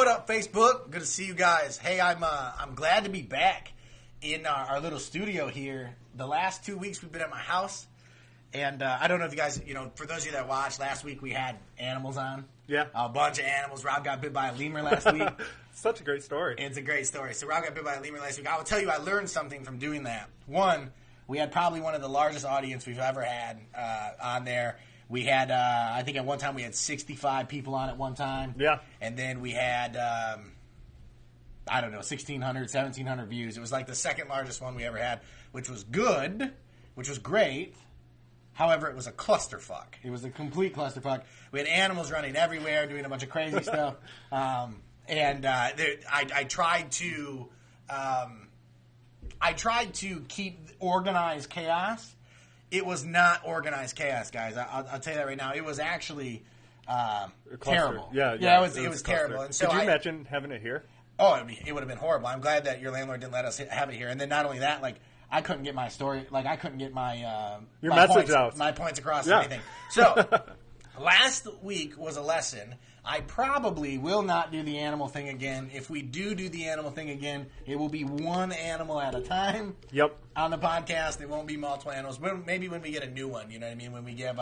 What up, Facebook? Good to see you guys. Hey, I'm glad to be back in our little studio here. The last 2 weeks we've been at my house, and I don't know if you guys, for those of you that watched, last week we had animals on. Yeah. A bunch of animals. Rob got bit by a lemur last week. Such a great story. It's a great story. So Rob got bit by a lemur last week. I will tell you, I learned something from doing that. One, we had probably one of the largest audience we've ever had on there. We had, I think at one time we had 65 people on at one time. Yeah. And then we had, 1,600, 1,700 views. It was like the second largest one we ever had, which was good, which was great. However, it was a clusterfuck. It was a complete clusterfuck. We had animals running everywhere, doing a bunch of crazy stuff. I tried to keep organized chaos. It was not organized chaos, guys. I'll tell you that right now. It was actually terrible. Yeah, it was terrible. And so could you imagine having it here? Oh, it would have been horrible. I'm glad that your landlord didn't let us have it here. And then not only that, I couldn't get my story, I couldn't get my your my message points, out, my points across or anything. So last week was a lesson. I probably will not do the animal thing again. If we do the animal thing again, it will be one animal at a time. Yep. On the podcast, it won't be multiple animals. Maybe when we get a new one, you know what I mean? When we give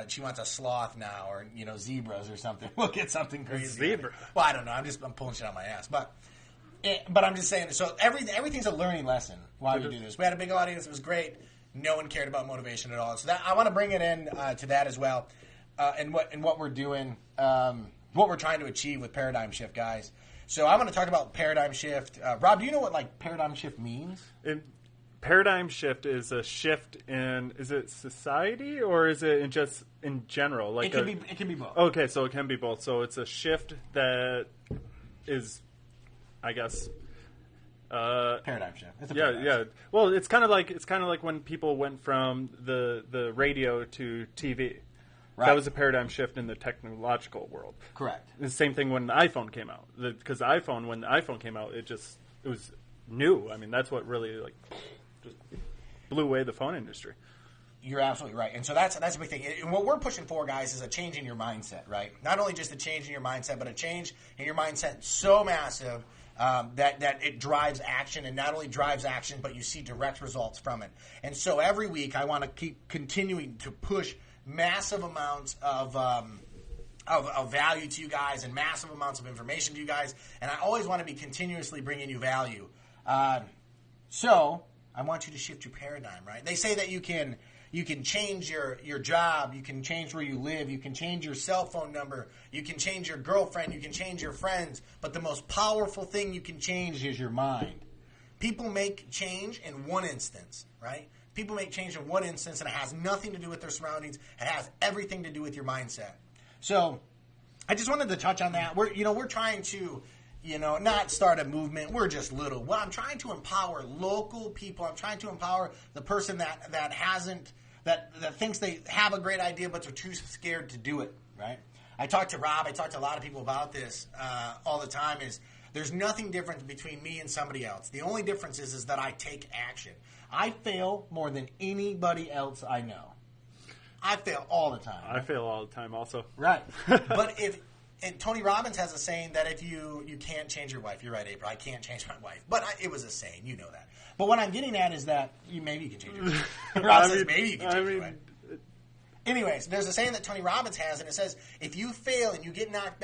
she wants a sloth now, or zebras or something. We'll get something crazy. Zebra. Well, I don't know. I'm pulling shit out my ass, but I'm just saying. So everything's a learning lesson while we do this. We had a big audience. It was great. No one cared about motivation at all. So I want to bring it in to that as well, and what we're doing, what we're trying to achieve with Paradigm Shift, guys. So I want to talk about Paradigm Shift. Rob, do you know what Paradigm Shift means? Paradigm shift is a shift in, is it society or is it just in general? It can be both. Okay, so it can be both. So it's a shift that is, I guess, paradigm shift. It's a paradigm shift. Well, it's kind of like when people went from the radio to TV. Right. That was a paradigm shift in the technological world. Correct. The same thing when the iPhone came out. Because when the iPhone came out, it was new. I mean, that's what really just blew away the phone industry. You're absolutely right. And so that's a big thing. And what we're pushing for, guys, is a change in your mindset, right? Not only just a change in your mindset, but a change in your mindset so massive that it drives action, and not only drives action, but you see direct results from it. And so every week I want to keep continuing to push massive amounts of value to you guys and massive amounts of information to you guys. And I always want to be continuously bringing you value. So I want you to shift your paradigm, right? They say that you can change your job, you can change where you live, you can change your cell phone number, you can change your girlfriend, you can change your friends, but the most powerful thing you can change is your mind. People make change in one instance, right? People make change in one instance, and it has nothing to do with their surroundings. It has everything to do with your mindset. So I just wanted to touch on that. We're trying to not start a movement. We're just little. Well, I'm trying to empower local people. I'm trying to empower the person that thinks they have a great idea, but they're too scared to do it, right? I talk to Rob. I talk to a lot of people about this all the time. There's nothing different between me and somebody else. The only difference is that I take action. I fail more than anybody else I know. I fail all the time. I fail all the time also. Right. And Tony Robbins has a saying that if you can't change your wife, you're right, April, I can't change my wife. But it was a saying, you know that. But what I'm getting at is that maybe you can change your wife. Rob says maybe you can change your wife. Anyways, there's a saying that Tony Robbins has, and it says, if you fail and you get knocked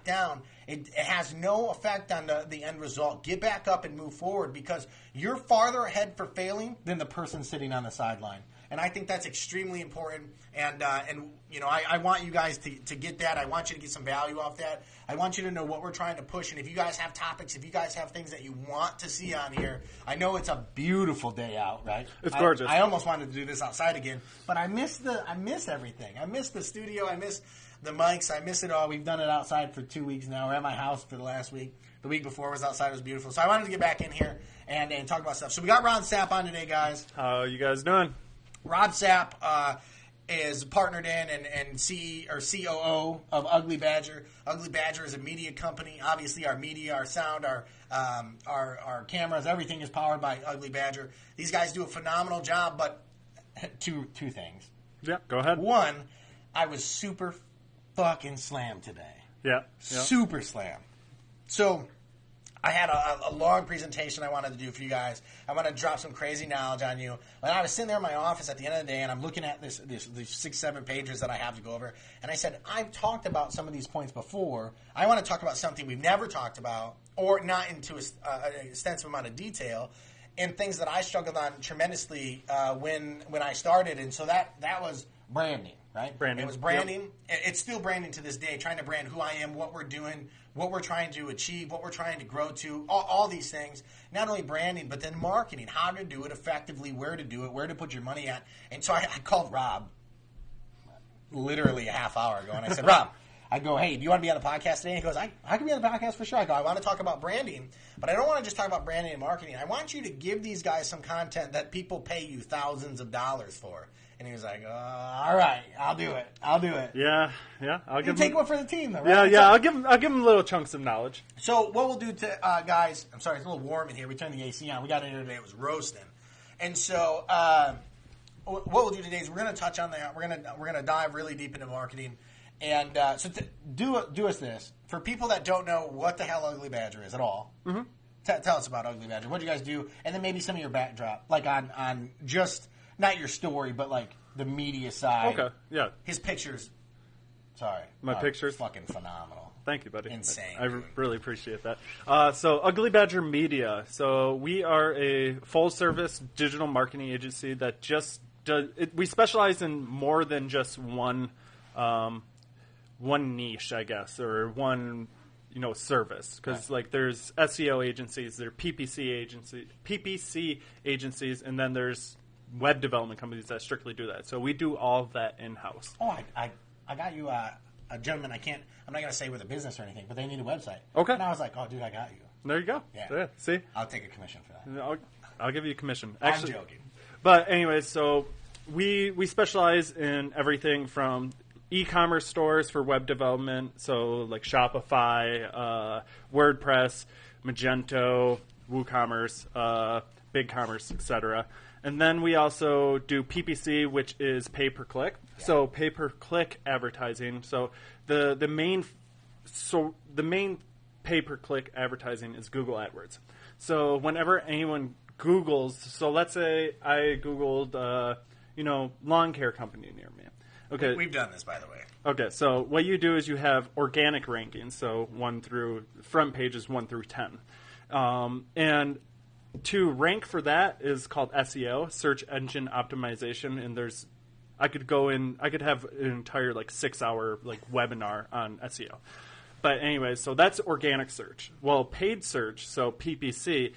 down, it has no effect on the end result. Get back up and move forward, because you're farther ahead for failing than the person sitting on the sideline. And I think that's extremely important. And I want you guys to get that. I want you to get some value off that. I want you to know what we're trying to push. And if you guys have topics, if you guys have things that you want to see on here, I know it's a beautiful day out, right? It's gorgeous. I almost wanted to do this outside again, but I miss everything. I miss the studio. I miss the mics. I miss it all. We've done it outside for 2 weeks now. We're at my house for the last week. The week before was outside. It was beautiful. So I wanted to get back in here and talk about stuff. So we got Ron Sapp on today, guys. How you guys doing? Rob Sapp is partnered in and COO of Ugly Badger. Ugly Badger is a media company. Obviously, our media, our sound, our cameras, everything is powered by Ugly Badger. These guys do a phenomenal job, but two things. Yeah, go ahead. One, I was super fucking slammed today. Yeah. Super slam. So I had a long presentation I wanted to do for you guys. I want to drop some crazy knowledge on you. And I was sitting there in my office at the end of the day, and I'm looking at these 6-7 pages that I have to go over. And I said, I've talked about some of these points before. I want to talk about something we've never talked about, or not into an extensive amount of detail, and things that I struggled on tremendously when I started. And so that was branding, right? Branding. It was branding. Yep. It's still branding to this day, trying to brand who I am, what we're doing, what we're trying to achieve, what we're trying to grow to, all these things. Not only branding, but then marketing, how to do it effectively, where to do it, where to put your money at. And so I called Rob literally a half hour ago, and I said, Rob, I go, hey, do you want to be on the podcast today? And he goes, I can be on the podcast for sure. I go, I want to talk about branding, but I don't want to just talk about branding and marketing. I want you to give these guys some content that people pay you thousands of dollars for. And he was like, all right, I'll do it. Yeah. I'll You take one for the team, though, right? Yeah, yeah. I'll give them little chunks of knowledge. So what we'll do, guys, I'm sorry, it's a little warm in here. We turned the AC on. We got in here today. It was roasting. And so what we'll do today is we're going to touch on that. We're going to dive really deep into marketing. And so do us this. For people that don't know what the hell Ugly Badger is at all, tell us about Ugly Badger. What do you guys do? And then maybe some of your backdrop, like on just not your story, but like the media side. Okay, yeah. His pictures. Sorry. My pictures? Fucking phenomenal. Thank you, buddy. Insane. I really appreciate that. So Ugly Badger Media. So we are a full-service digital marketing agency that just does. We specialize in more than just one niche, I guess, or one service. Because like there's SEO agencies, there are PPC agencies, and then there's web development companies that strictly do that. So we do all of that in-house. Oh, I got you a gentleman. I'm not going to say with a business or anything, but they need a website. Okay. And I was like, oh, dude, I got you. There you go. Yeah. See? I'll take a commission for that. I'll give you a commission. Actually, I'm joking. But anyways, so we specialize in everything from e-commerce stores for web development, so like Shopify, WordPress, Magento, WooCommerce, BigCommerce, etc. And then we also do PPC, which is pay-per-click. Yeah. So pay-per-click advertising. So the main pay-per-click advertising is Google AdWords. So whenever anyone Googles, so let's say I Googled, lawn care company near me. Okay. We've done this, by the way. Okay, so what you do is you have organic rankings, so front pages 1 through 10. And to rank for that is called SEO, search engine optimization, and I could have an entire 6-hour webinar on SEO. But anyway, so that's organic search. Well, paid search, so PPC,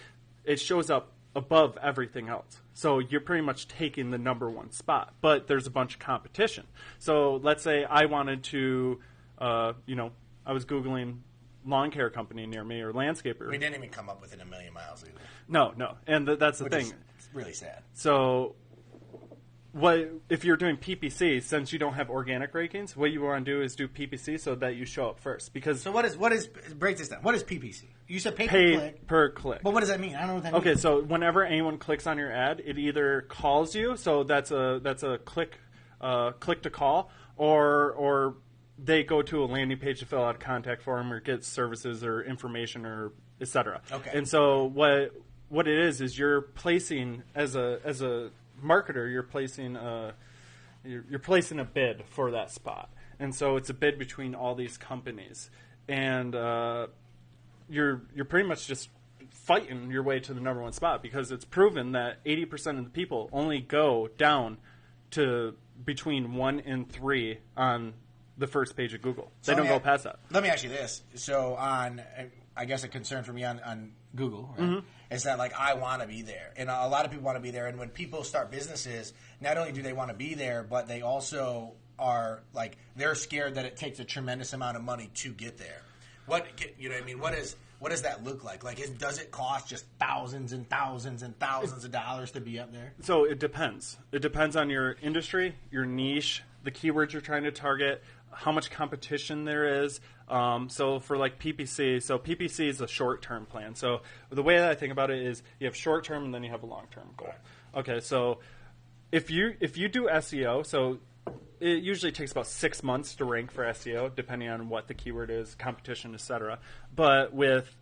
it shows up above everything else. So you're pretty much taking the number one spot, but there's a bunch of competition. So let's say I wanted to, I was Googling lawn care company near me or landscaper. We didn't even come up within a million miles either. No. And that's the thing. It's really sad. So if you're doing PPC, since you don't have organic rankings, what you want to do is do PPC so that you show up first. So what is break this down. What is PPC? You said pay per click. But what does that mean? I don't know what that means. Okay, so whenever anyone clicks on your ad, it either calls you, so that's a click to call, or they go to a landing page to fill out a contact form or get services or information or etc. Okay. And so what it is you're placing as a marketer, you're placing a bid for that spot, and so it's a bid between all these companies, and you're pretty much just fighting your way to the number one spot because it's proven that 80% of the people only go down to between 1 and 3 on the first page of Google. They don't go past that. Let me ask you this. So I guess a concern for me on Google, right, is that I want to be there. And a lot of people want to be there. And when people start businesses, not only do they want to be there, but they also are they're scared that it takes a tremendous amount of money to get there. What does that look like? Does it cost just thousands and thousands and thousands of dollars to be up there? So it depends. It depends on your industry, your niche, the keywords you're trying to target, how much competition there is. So for PPC, so PPC is a short-term plan. So the way that I think about it is you have short-term and then you have a long-term goal. Okay, so if you do SEO, so it usually takes about 6 months to rank for SEO, depending on what the keyword is, competition, etc. But with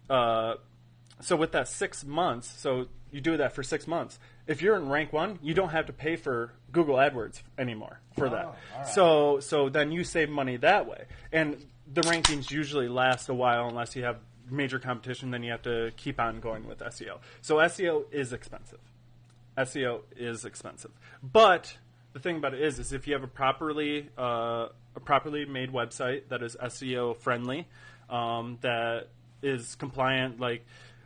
with that 6 months, so you do that for 6 months. If you're in rank 1, you don't have to pay for Google AdWords anymore for that. Right. So then you save money that way. And the rankings usually last a while unless you have major competition, then you have to keep on going with SEO. So SEO is expensive. But the thing about it is if you have a properly made website that is SEO friendly, that is compliant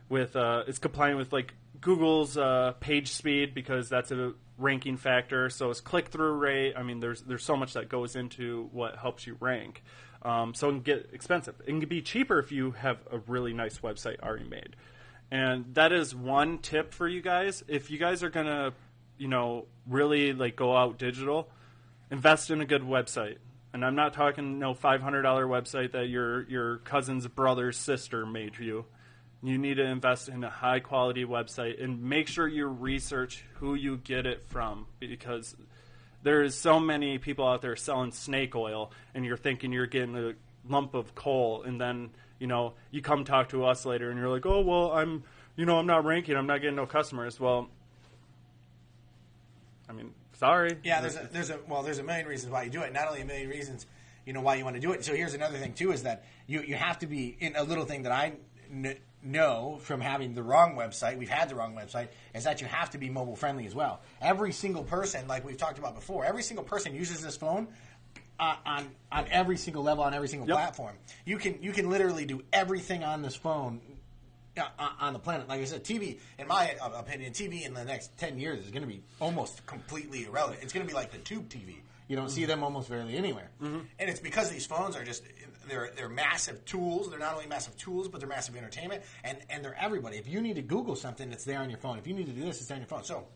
with like Google's page speed, because that's a ranking factor. So it's click-through rate. I mean, there's so much that goes into what helps you rank. So it can get expensive. It can be cheaper if you have a really nice website already made. And that is one tip for you guys. If you guys are going to, really go out digital, invest in a good website. And I'm not talking no $500 website that your cousin's brother's sister made for you. You need to invest in a high-quality website and make sure you research who you get it from, because there's so many people out there selling snake oil, and you're thinking you're getting a lump of coal, and then you come talk to us later, and you're like, oh well, I'm not ranking, I'm not getting no customers. Well, I mean, sorry. Yeah, there's a million reasons why you do it. Not only a million reasons, why you want to do it. So here's another thing too: is that you have to be in a little thing that I know from having the wrong website. We've had the wrong website. Is that you have to be mobile friendly as well. Every single person, like we've talked about before, every single person uses this phone on every single level, on every single platform. You can literally do everything on this phone on the planet. Like I said, TV, in my opinion, TV in the next 10 years is going to be almost completely irrelevant. It's going to be like the tube TV. You don't see them almost rarely anywhere. Mm-hmm. And it's because these phones are just, they're massive tools. They're not only massive tools, but they're massive entertainment. And they're everybody. If you need to Google something, it's there on your phone. If you need to do this, it's on your phone. So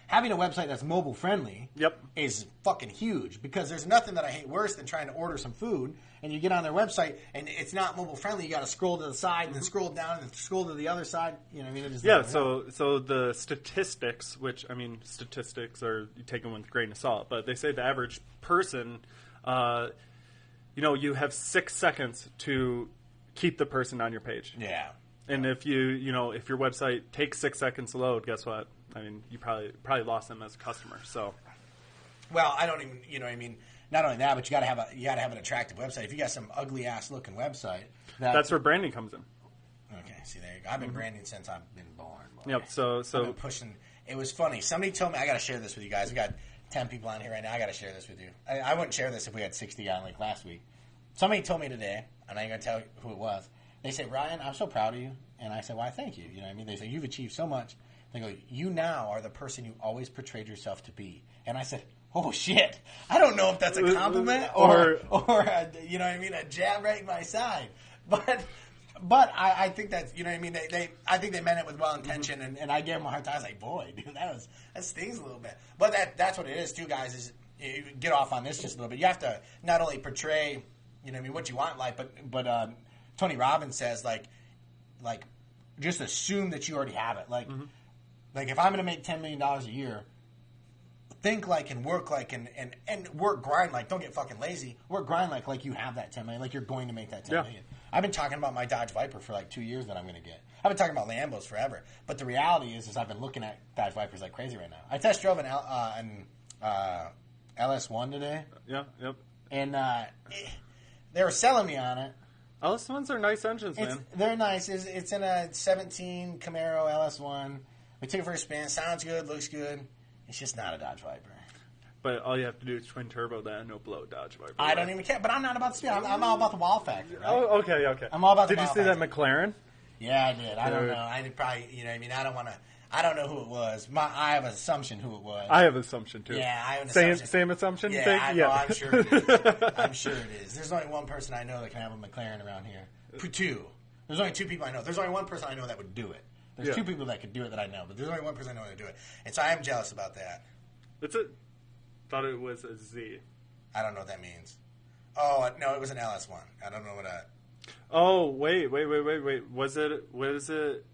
having a website that's mobile friendly is fucking huge, because there's nothing that I hate worse than trying to order some food and you get on their website and it's not mobile friendly. You got to scroll to the side and then scroll down and then scroll to the other side. You know what I mean? It just so the statistics, which I mean, statistics are taken with a grain of salt, but they say the average person, you have 6 seconds to keep the person on your page. Yeah. And if if your website takes 6 seconds to load, guess what? I mean, you probably lost them as a customer. So, well, I don't even, not only that, but you got to have an attractive website. If you got some ugly ass looking website, that's where branding comes in. Okay, see there you go. I've been branding since I've been born. Boy. Yep. So I've been pushing. It was funny. Somebody told me, I got to share this with you guys. We got 10 people on here right now. I got to share this with you. I wouldn't share this if we had 60 on like last week. Somebody told me today, and I ain't gonna tell you who it was. They say, Ryan, I'm so proud of you. And I said, why, thank you. You know what I mean? They say, you've achieved so much. They go, you now are the person you always portrayed yourself to be. And I said, oh, shit. I don't know if that's a compliment or a, you know what I mean, a jab right in my side. But I think that's, you know what I mean, I think they meant it with well intention, and I gave them a hard time. I was like, boy, dude, that stings a little bit. But that's what it is, too, guys, is you get off on this just a little bit. You have to not only portray, you know what I mean, what you want in life, but Tony Robbins says, like, just assume that you already have it. Like, like if I'm going to make $10 million a year, think like and work like and work grind like. Don't get fucking lazy. Work grind like you have that 10 million. Like you're going to make that 10 million. I've been talking about my Dodge Viper for like 2 years that I'm going to get. I've been talking about Lambos forever. But the reality is I've been looking at Dodge Vipers like crazy right now. I test drove an LS1 today. Yeah, yep. And they were selling me on it. LS1s are nice engines, man. They're nice. It's in a 17 Camaro LS1. We took it for a spin. Sounds good. Looks good. It's just not a Dodge Viper. But all you have to do is twin turbo that, no blow Dodge Viper. I don't even care. But I'm not about speed. I'm all about the wow factor. Right? Oh, okay. I'm all about the Did you see factor. that McLaren? Yeah, I did. I don't know. I did probably, you know what I mean? I don't want to. I don't know who it was. I have an assumption who it was. I have an assumption, too. Yeah, I have an assumption. Same assumption, you yeah, think? Yeah, I'm sure it is. I'm sure it is. There's only one person I know that can have a McLaren around here. Two. There's only two people I know. There's only one person I know that would do it. There's two people that could do it that I know, but there's only one person I know that would do it. And so I am jealous about that. Thought it was a Z. I don't know what that means. Oh, no, it was an LS1. I don't know what Oh, wait. Was it...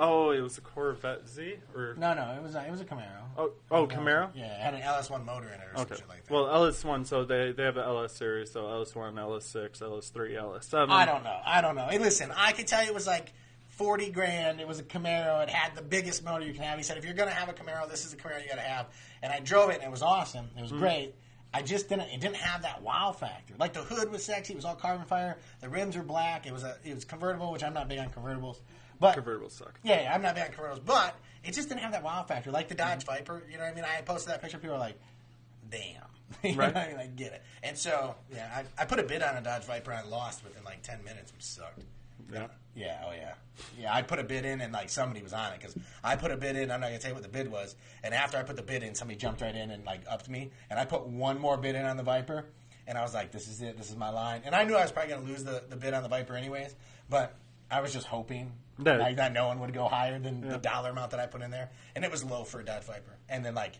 Oh, it was a Corvette Z? Or No, it was a Camaro. Oh, Camaro? Yeah, it had an LS1 motor in it or some Okay. shit like that. Well, LS1, so they have an LS series, so LS1, LS6, LS3, LS7. I don't know. Hey, listen, I could tell you it was like $40,000. It was a Camaro. It had the biggest motor you can have. He said, if you're going to have a Camaro, this is the Camaro you got to have. And I drove it, and it was awesome. It was great. It didn't have that wow factor. Like, the hood was sexy. It was all carbon fiber. The rims were black. It was convertible, which I'm not big on convertibles. But Convertibles suck. Yeah, I'm not big on convertibles. But it just didn't have that wow factor. Like the Dodge Viper, you know what I mean? I posted that picture. People were like, damn. You know Right. what I mean? I get it. And so, yeah, I put a bid on a Dodge Viper. I lost within like 10 minutes, which sucked. Yeah. Yeah, oh yeah. Yeah, I put a bid in and like somebody was on it because I put a bid in. I'm not going to tell you what the bid was. And after I put the bid in, somebody jumped right in and like upped me. And I put one more bid in on the Viper. And I was like, this is it. This is my line. And I knew I was probably going to lose the bid on the Viper anyways. But I was just hoping that no one would go higher than the dollar amount that I put in there. And it was low for a Dodge Viper. And then like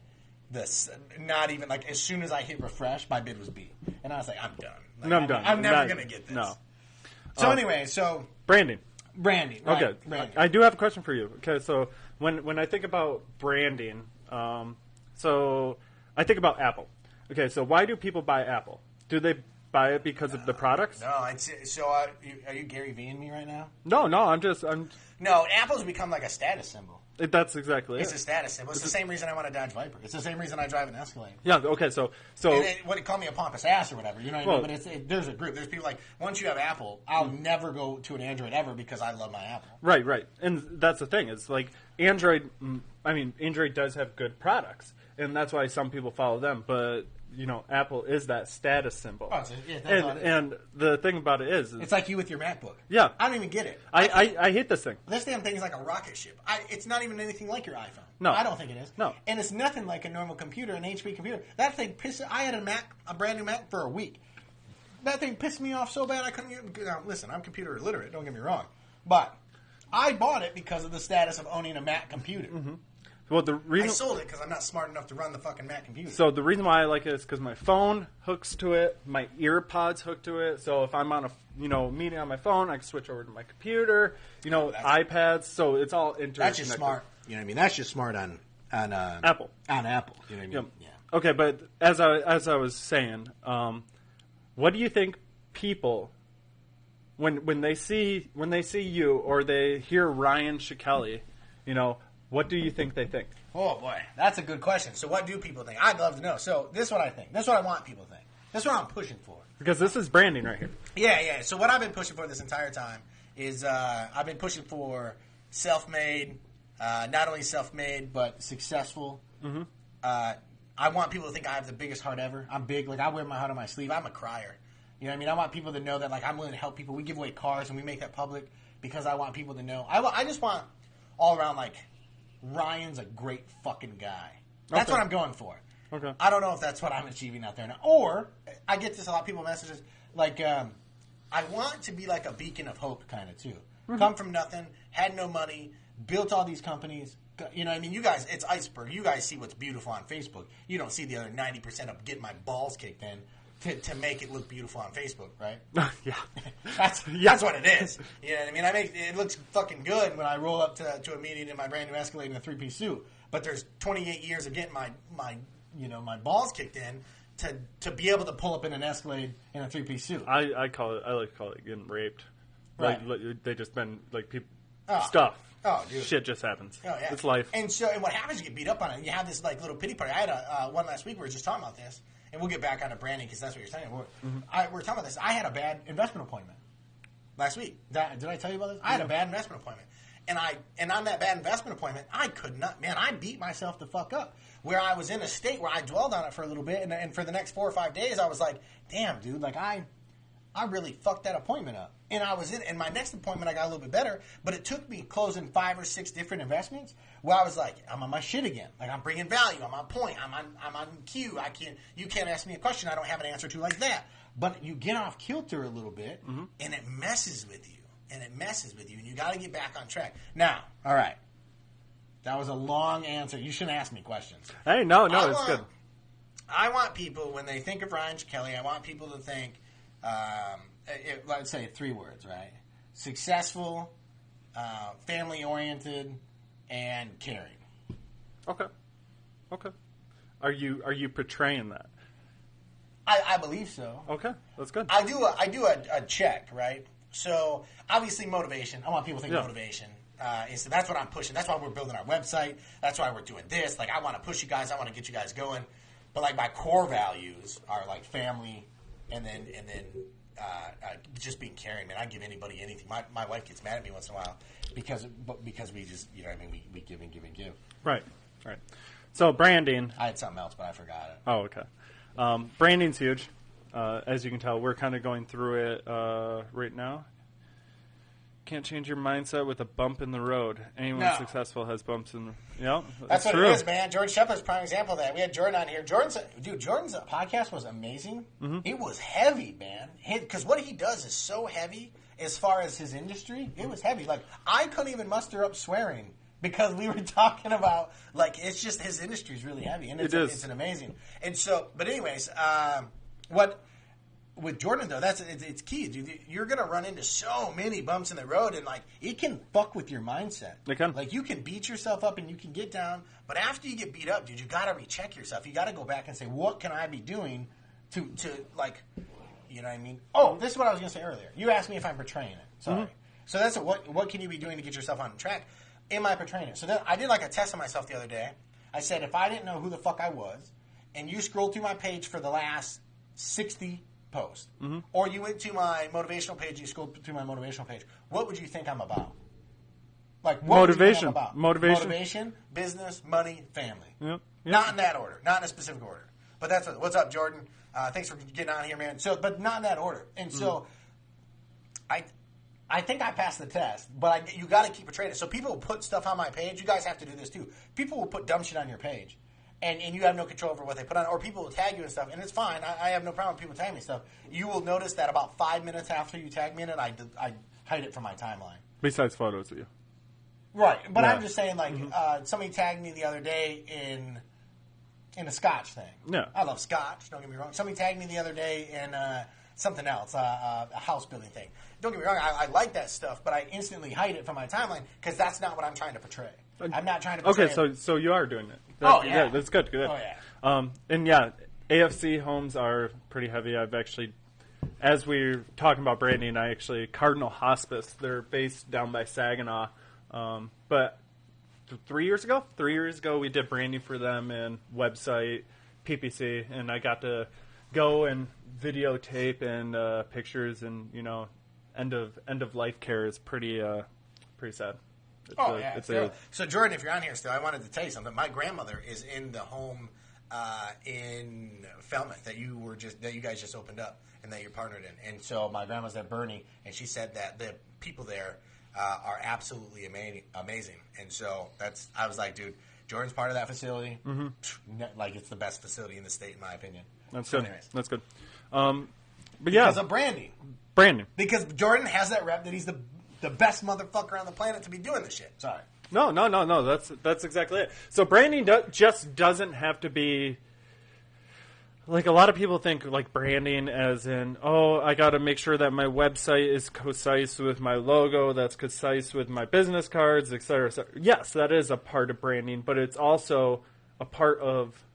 not even like as soon as I hit refresh, my bid was beat. And I was like, I'm done. Like, I'm done. I'm never going to get this. No. So anyway, Branding. Branding. Okay. Right, branding. I do have a question for you. Okay, so when I think about branding, so I think about Apple. Okay, so why do people buy Apple? Do they buy it because of the products? No, are you Gary Vee-ing me right now? No, I'm No, Apple's become like a status symbol. that's exactly It's it. a status symbol. It's the same reason I want a Dodge Viper. It's the same reason I drive an Escalade. Yeah, okay, so And what they call me a pompous ass or whatever, you know what I Well- mean? But there's a group. There's people like, once you have Apple, I'll never go to an Android ever because I love my Apple. right. And that's the thing. It's like Android does have good products, and that's why some people follow them, but Apple is that status symbol. Oh, that's all it is. And the thing about it is It's like you with your MacBook. Yeah. I don't even get it. I hate this thing. This damn thing is like a rocket ship. It's not even anything like your iPhone. No. I don't think it is. No. And it's nothing like a normal computer, an HP computer. That thing pissed. I had a brand new Mac for a week. That thing pissed me off so bad I couldn't even. Now, listen, I'm computer illiterate. Don't get me wrong, but I bought it because of the status of owning a Mac computer. Mm-hmm. Well, the I reason sold it because I'm not smart enough to run the fucking Mac computer. So the reason why I like it is because my phone hooks to it, my earpods hook to it. So if I'm on a meeting on my phone, I can switch over to my computer. iPads. So it's all interconnected. That's just smart. You know what I mean? That's just smart on Apple. On Apple. You know what I mean? Yep. Yeah. Okay, but as I was saying, what do you think people when they see you or they hear Ryan Shkreli, what do you think they think? Oh boy, that's a good question. So what do people think? I'd love to know. So this is what I think. This is what I want people to think. This is what I'm pushing for. Because this is branding right here. Yeah. So what I've been pushing for this entire time is I've been pushing for self-made, not only self-made but successful. Mm-hmm. I want people to think I have the biggest heart ever. I'm big. Like I wear my heart on my sleeve. I'm a crier. You know what I mean? I want people to know that like I'm willing to help people. We give away cars and we make that public because I want people to know. I just want all around like. Ryan's a great fucking guy. That's Okay. what I'm going for. Okay. I don't know if that's what I'm achieving out there now. Or, I get this a lot of people messages, like, I want to be like a beacon of hope kind of too. Mm-hmm. Come from nothing, had no money, built all these companies. You know what I mean? You guys, it's iceberg. You guys see what's beautiful on Facebook. You don't see the other 90% of getting my balls kicked in. To make it look beautiful on Facebook, right? Yeah. That's what it is. You know what I mean? It looks fucking good when I roll up to a meeting in my brand new Escalade in a 3-piece suit. But there's 28 years of getting my balls kicked in to be able to pull up in an Escalade in a 3-piece suit. I like to call it getting raped. Right. Like they just been like people Oh. stuff. Oh, dude. Shit just happens. Oh, yeah. It's life. And what happens is you get beat up on it. You have this like little pity party. I had one last week where we were just talking about this. And we'll get back onto branding because that's what you're saying. We're talking about this. I had a bad investment appointment last week. Did I tell you about this? I had a bad investment appointment. And on that bad investment appointment, I could not, man, I beat myself the fuck up. Where I was in a state where I dwelled on it for a little bit. And for the next 4 or 5 days, I was like, damn, dude, like I really fucked that appointment up. And I was in my next appointment, I got a little bit better, but it took me closing 5 or 6 different investments where I was like, I'm on my shit again. Like I'm bringing value. I'm on point. I'm on cue. You can't ask me a question I don't have an answer to like that. But you get off kilter a little bit, and it messes with you. And you got to get back on track. Now, all right. That was a long answer. You shouldn't ask me questions. Hey, no, it's good. I want people, when they think of Ryan Shkreli, I want people to think, let's say 3 words, right? Successful, family oriented, and caring. Okay. Are you portraying that? I believe so. Okay, that's good. I do a check, right? So obviously motivation. I want people to think motivation. So that's what I'm pushing. That's why we're building our website. That's why we're doing this. Like, I want to push you guys. I want to get you guys going. But like, my core values are like family, and then just being caring. Man, I give anybody anything. My wife gets mad at me once in a while because we just, you know what I mean, we give and give and give. Right. So branding. I had something else, but I forgot it. Oh, okay. Branding's huge. As you can tell, we're kind of going through it right now. Can't change your mindset with a bump in the road. Anyone successful has bumps in the... Yeah, that's what true. It is, man. Jordan Shepherd's a prime example of that. We had Jordan on here. Jordan's podcast was amazing. Mm-hmm. It was heavy, man. Because what he does is so heavy as far as his industry. It was heavy. Like, I couldn't even muster up swearing because we were talking about, like, it's just his industry is really heavy. And it's an amazing. And so, but anyways, with Jordan, though, it's key, dude. You're going to run into so many bumps in the road, and, like, it can fuck with your mindset. It can. Like, you can beat yourself up and you can get down, but after you get beat up, dude, you got to recheck yourself. You got to go back and say, what can I be doing to like, you know what I mean? Oh, this is what I was going to say earlier. You asked me if I'm portraying it. Sorry. Mm-hmm. So that's what can you be doing to get yourself on track? Am I portraying it? So then I did, like, a test on myself the other day. I said, if I didn't know who the fuck I was, and you scrolled through my page for the last 60 post, mm-hmm. or you went to my motivational page, you scrolled through my motivational page, what would you think I'm about? Like, what motivation. Would you think I'm about? Motivation, business, money, family. Yep. Not in that order. Not in a specific order. But that's what's up, Jordan. Thanks for getting on here, man. So, but not in that order. And so, I think I passed the test, but you got to keep portraying it. So people will put stuff on my page. You guys have to do this too. People will put dumb shit on your page. And you have no control over what they put on. Or people will tag you and stuff. And it's fine. I have no problem with people tagging me stuff. You will notice that about 5 minutes after you tag me in it, I hide it from my timeline. Besides photos of you. Right. But I'm just saying, like, somebody tagged me the other day in a Scotch thing. Yeah. I love Scotch. Don't get me wrong. Somebody tagged me the other day in something else, a house building thing. Don't get me wrong. I like that stuff, but I instantly hide it from my timeline because that's not what I'm trying to portray. I'm not trying to portray Okay, so you are doing it. Yeah. That's good. Oh, yeah. And yeah, AFC homes are pretty heavy. I've actually, as we're talking about branding, Cardinal Hospice, they're based down by Saginaw. But 3 years ago, we did branding for them and website, PPC, and I got to go and videotape and pictures, and, you know, end of life care is pretty sad. So, Jordan, if you're on here still, I wanted to tell you something. My grandmother is in the home in Falmouth that you guys just opened up and that you're partnered in. And so my grandma's at Bernie, and she said that the people there are absolutely amazing. And so I was like, dude, Jordan's part of that facility. Mm-hmm. Like, it's the best facility in the state, in my opinion. That's good. Anyways. That's good. But yeah, because of branding. Because Jordan has that rep that he's the best motherfucker on the planet to be doing this shit. Sorry. No. That's exactly it. So branding just doesn't have to be like, a lot of people think like branding as in, oh, I got to make sure that my website is concise with my logo, that's concise with my business cards, et cetera, et cetera. Yes, that is a part of branding, but it's also a part of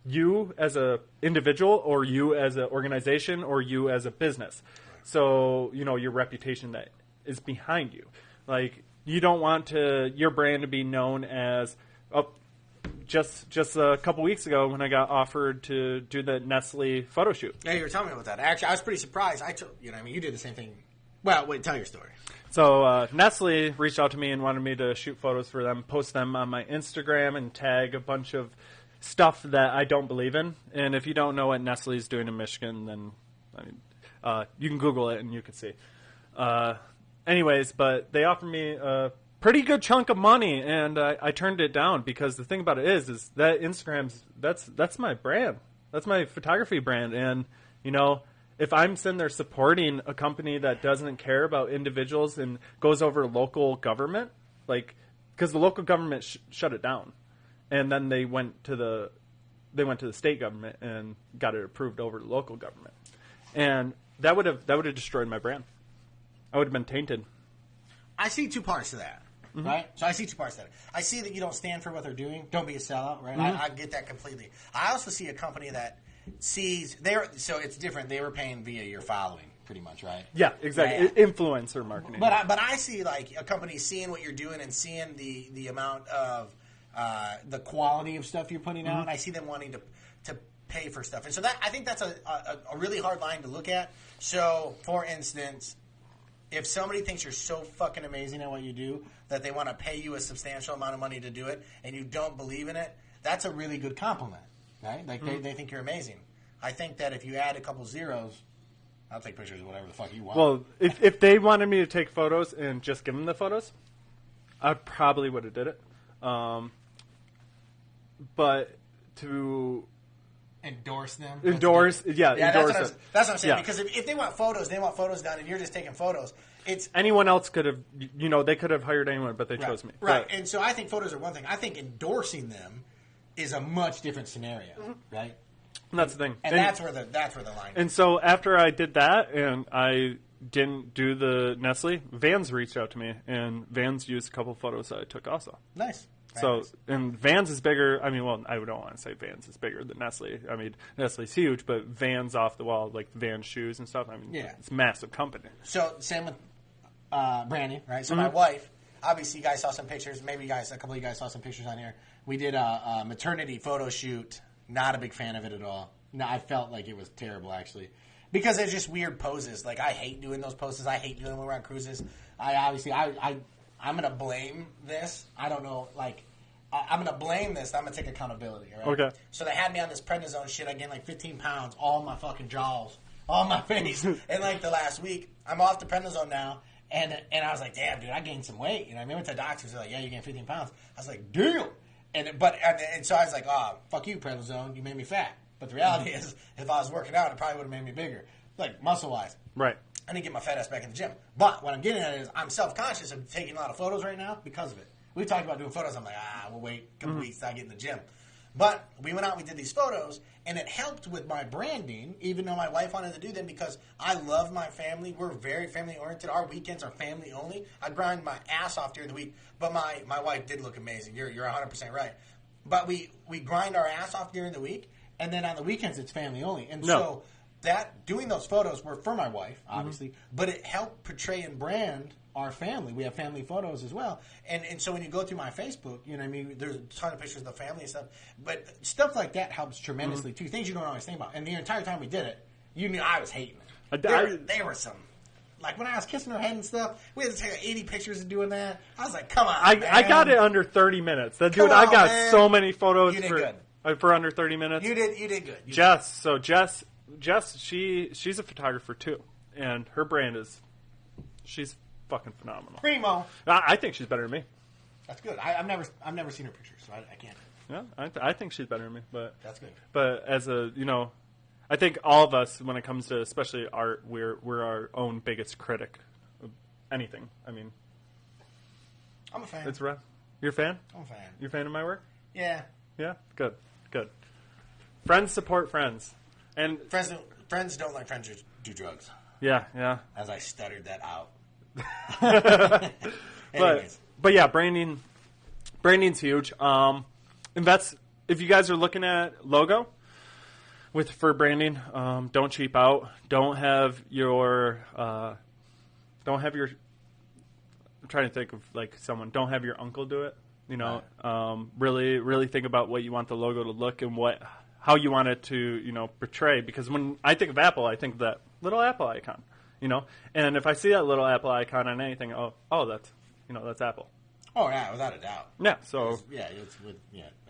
you as a individual, or you as an organization, or you as a business. So, you know, your reputation that is behind you. Like, you don't want your brand to be known as, just a couple weeks ago when I got offered to do the Nestle photo shoot. Yeah, you were telling me about that. Actually, I was pretty surprised. You did the same thing. Well, wait, tell your story. So Nestle reached out to me and wanted me to shoot photos for them, post them on my Instagram, and tag a bunch of stuff that I don't believe in. And if you don't know what Nestle is doing in Michigan, then you can Google it and you can see. Anyways, but they offered me a pretty good chunk of money, and I turned it down because the thing about it is that Instagram's that's my brand, that's my photography brand, and you know, if I'm sitting there supporting a company that doesn't care about individuals and goes over local government, like, because the local government shut it down, and then they went to the state government and got it approved over the local government, and that would have destroyed my brand. I would have been tainted. I see two parts to that. Right? So I see two parts to that. I see that you don't stand for what they're doing. Don't be a sellout, right? I get that completely. I also see a company that sees so it's different. They were paying via your following, pretty much, right? Yeah, exactly. Yeah. Influencer marketing. But I see like a company seeing what you're doing and seeing the amount of the quality of stuff you're putting out. And I see them wanting to pay for stuff, and so that I think that's a really hard line to look at. So, for instance, if somebody thinks you're so fucking amazing at what you do that they want to pay you a substantial amount of money to do it, and you don't believe in it, that's a really good compliment, right? Like they think you're amazing. I think that if you add a couple zeros, I'll take pictures of whatever the fuck you want. Well, if they wanted me to take photos and just give them the photos, I probably would have did it. But to endorse them, endorse it. That's what I'm saying. Yeah. Because if they want photos done, and you're just taking photos. It's anyone else could have, they could have hired anyone, but they chose me. Right. And so I think photos are one thing. I think endorsing them is a much different scenario, right? And that's the thing. And that's where the line is. And so after I did that and I didn't do the Nestle, Vans reached out to me, and Vans used a couple photos that I took also. Nice. So, nice. And Vans is bigger. I mean, well, I don't want to say Vans is bigger than Nestle. I mean, Nestle's huge, but Vans off the wall, like Vans shoes and stuff, I mean, it's a massive company. So, same with Brandy, right? So, my wife, obviously, you guys saw some pictures. Maybe a couple of you guys saw some pictures on here. We did a maternity photo shoot. Not a big fan of it at all. No, I felt like it was terrible, actually. Because it's just weird poses. Like, I hate doing those poses. I hate doing them when we're on cruises. I'm going to blame this. I don't know, like, I'm going to blame this. I'm going to take accountability, right? Okay. So they had me on this prednisone shit. I gained like 15 pounds, all my fucking jaws, all my face. And like the last week, I'm off the prednisone now. And I was like, damn, dude, I gained some weight. You know, I went to the doctors. They're like, yeah, you gained 15 pounds. I was like, damn. And so I was like, oh, fuck you, prednisone. You made me fat. But the reality is, if I was working out, it probably would have made me bigger, like muscle-wise. Right. I need to get my fat ass back in the gym. But what I'm getting at is I'm self-conscious of taking a lot of photos right now because of it. We talked about doing photos. I'm like, we'll wait a couple weeks till I get in the gym. But we went out, we did these photos, and it helped with my branding, even though my wife wanted to do them because I love my family. We're very family-oriented. Our weekends are family only. I grind my ass off during the week, but my wife did look amazing. You're 100% right. But we grind our ass off during the week, and then on the weekends it's family only. And so doing those photos were for my wife, obviously, but it helped portray and brand our family. We have family photos as well. And so when you go through my Facebook, you know what I mean, there's a ton of pictures of the family and stuff. But stuff like that helps tremendously, too. Things you don't always think about. And the entire time we did it, you knew I was hating it. There were some... Like, when I was kissing her head and stuff, we had to take like 80 pictures of doing that. I was like, come on, man. I got it under 30 minutes. I got so many photos for under 30 minutes. You did good. Jess, she's a photographer, too. And her brand she's fucking phenomenal. Primo. I think she's better than me. That's good. I've never seen her pictures, so I can't. Yeah, I think she's better than me. But that's good. But as I think all of us, when it comes to especially art, we're our own biggest critic of anything. I mean, I'm a fan. It's rough. You're a fan? I'm a fan. You're a fan of my work? Yeah. Yeah? Good. Friends support friends. And friends don't like friends who do drugs. Yeah. As I stuttered that out. But yeah, branding's huge. And that's, if you guys are looking at logo for branding, don't cheap out. Don't have your I'm trying to think of like someone. Don't have your uncle do it. Really think about what you want the logo to look and how you want it to portray. Because when I think of Apple, I think of that little Apple icon. And if I see that little Apple icon on anything, that's Apple. Oh yeah, without a doubt. Yeah. So it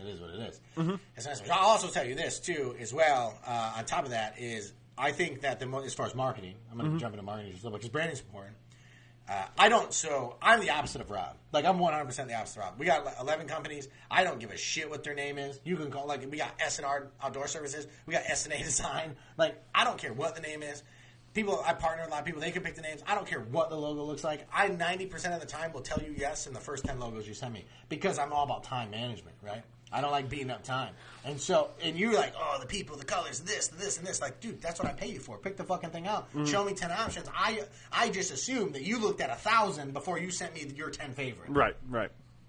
is what it is. Mm-hmm. It's nice. I'll also tell you this too, as well. On top of that, is I think that as far as marketing, I'm going to jump into marketing just a little bit because branding's important. I'm the opposite of Rob. Like, I'm 100% the opposite of Rob. We got 11 companies. I don't give a shit what their name is. You can call, like, we got S&R Outdoor Services. We got S&A Design. Like, I don't care what the name is. I partner with a lot of people. They can pick the names. I don't care what the logo looks like. I 90% of the time will tell you yes in the first 10 logos you send me because I'm all about time management, right? I don't like beating up time. And so, and you're like, oh, the people, the colors, this, and this. Like, dude, that's what I pay you for. Pick the fucking thing out. Show me 10 options. I just assumed that you looked at 1,000 before you sent me your 10 favorite. Right.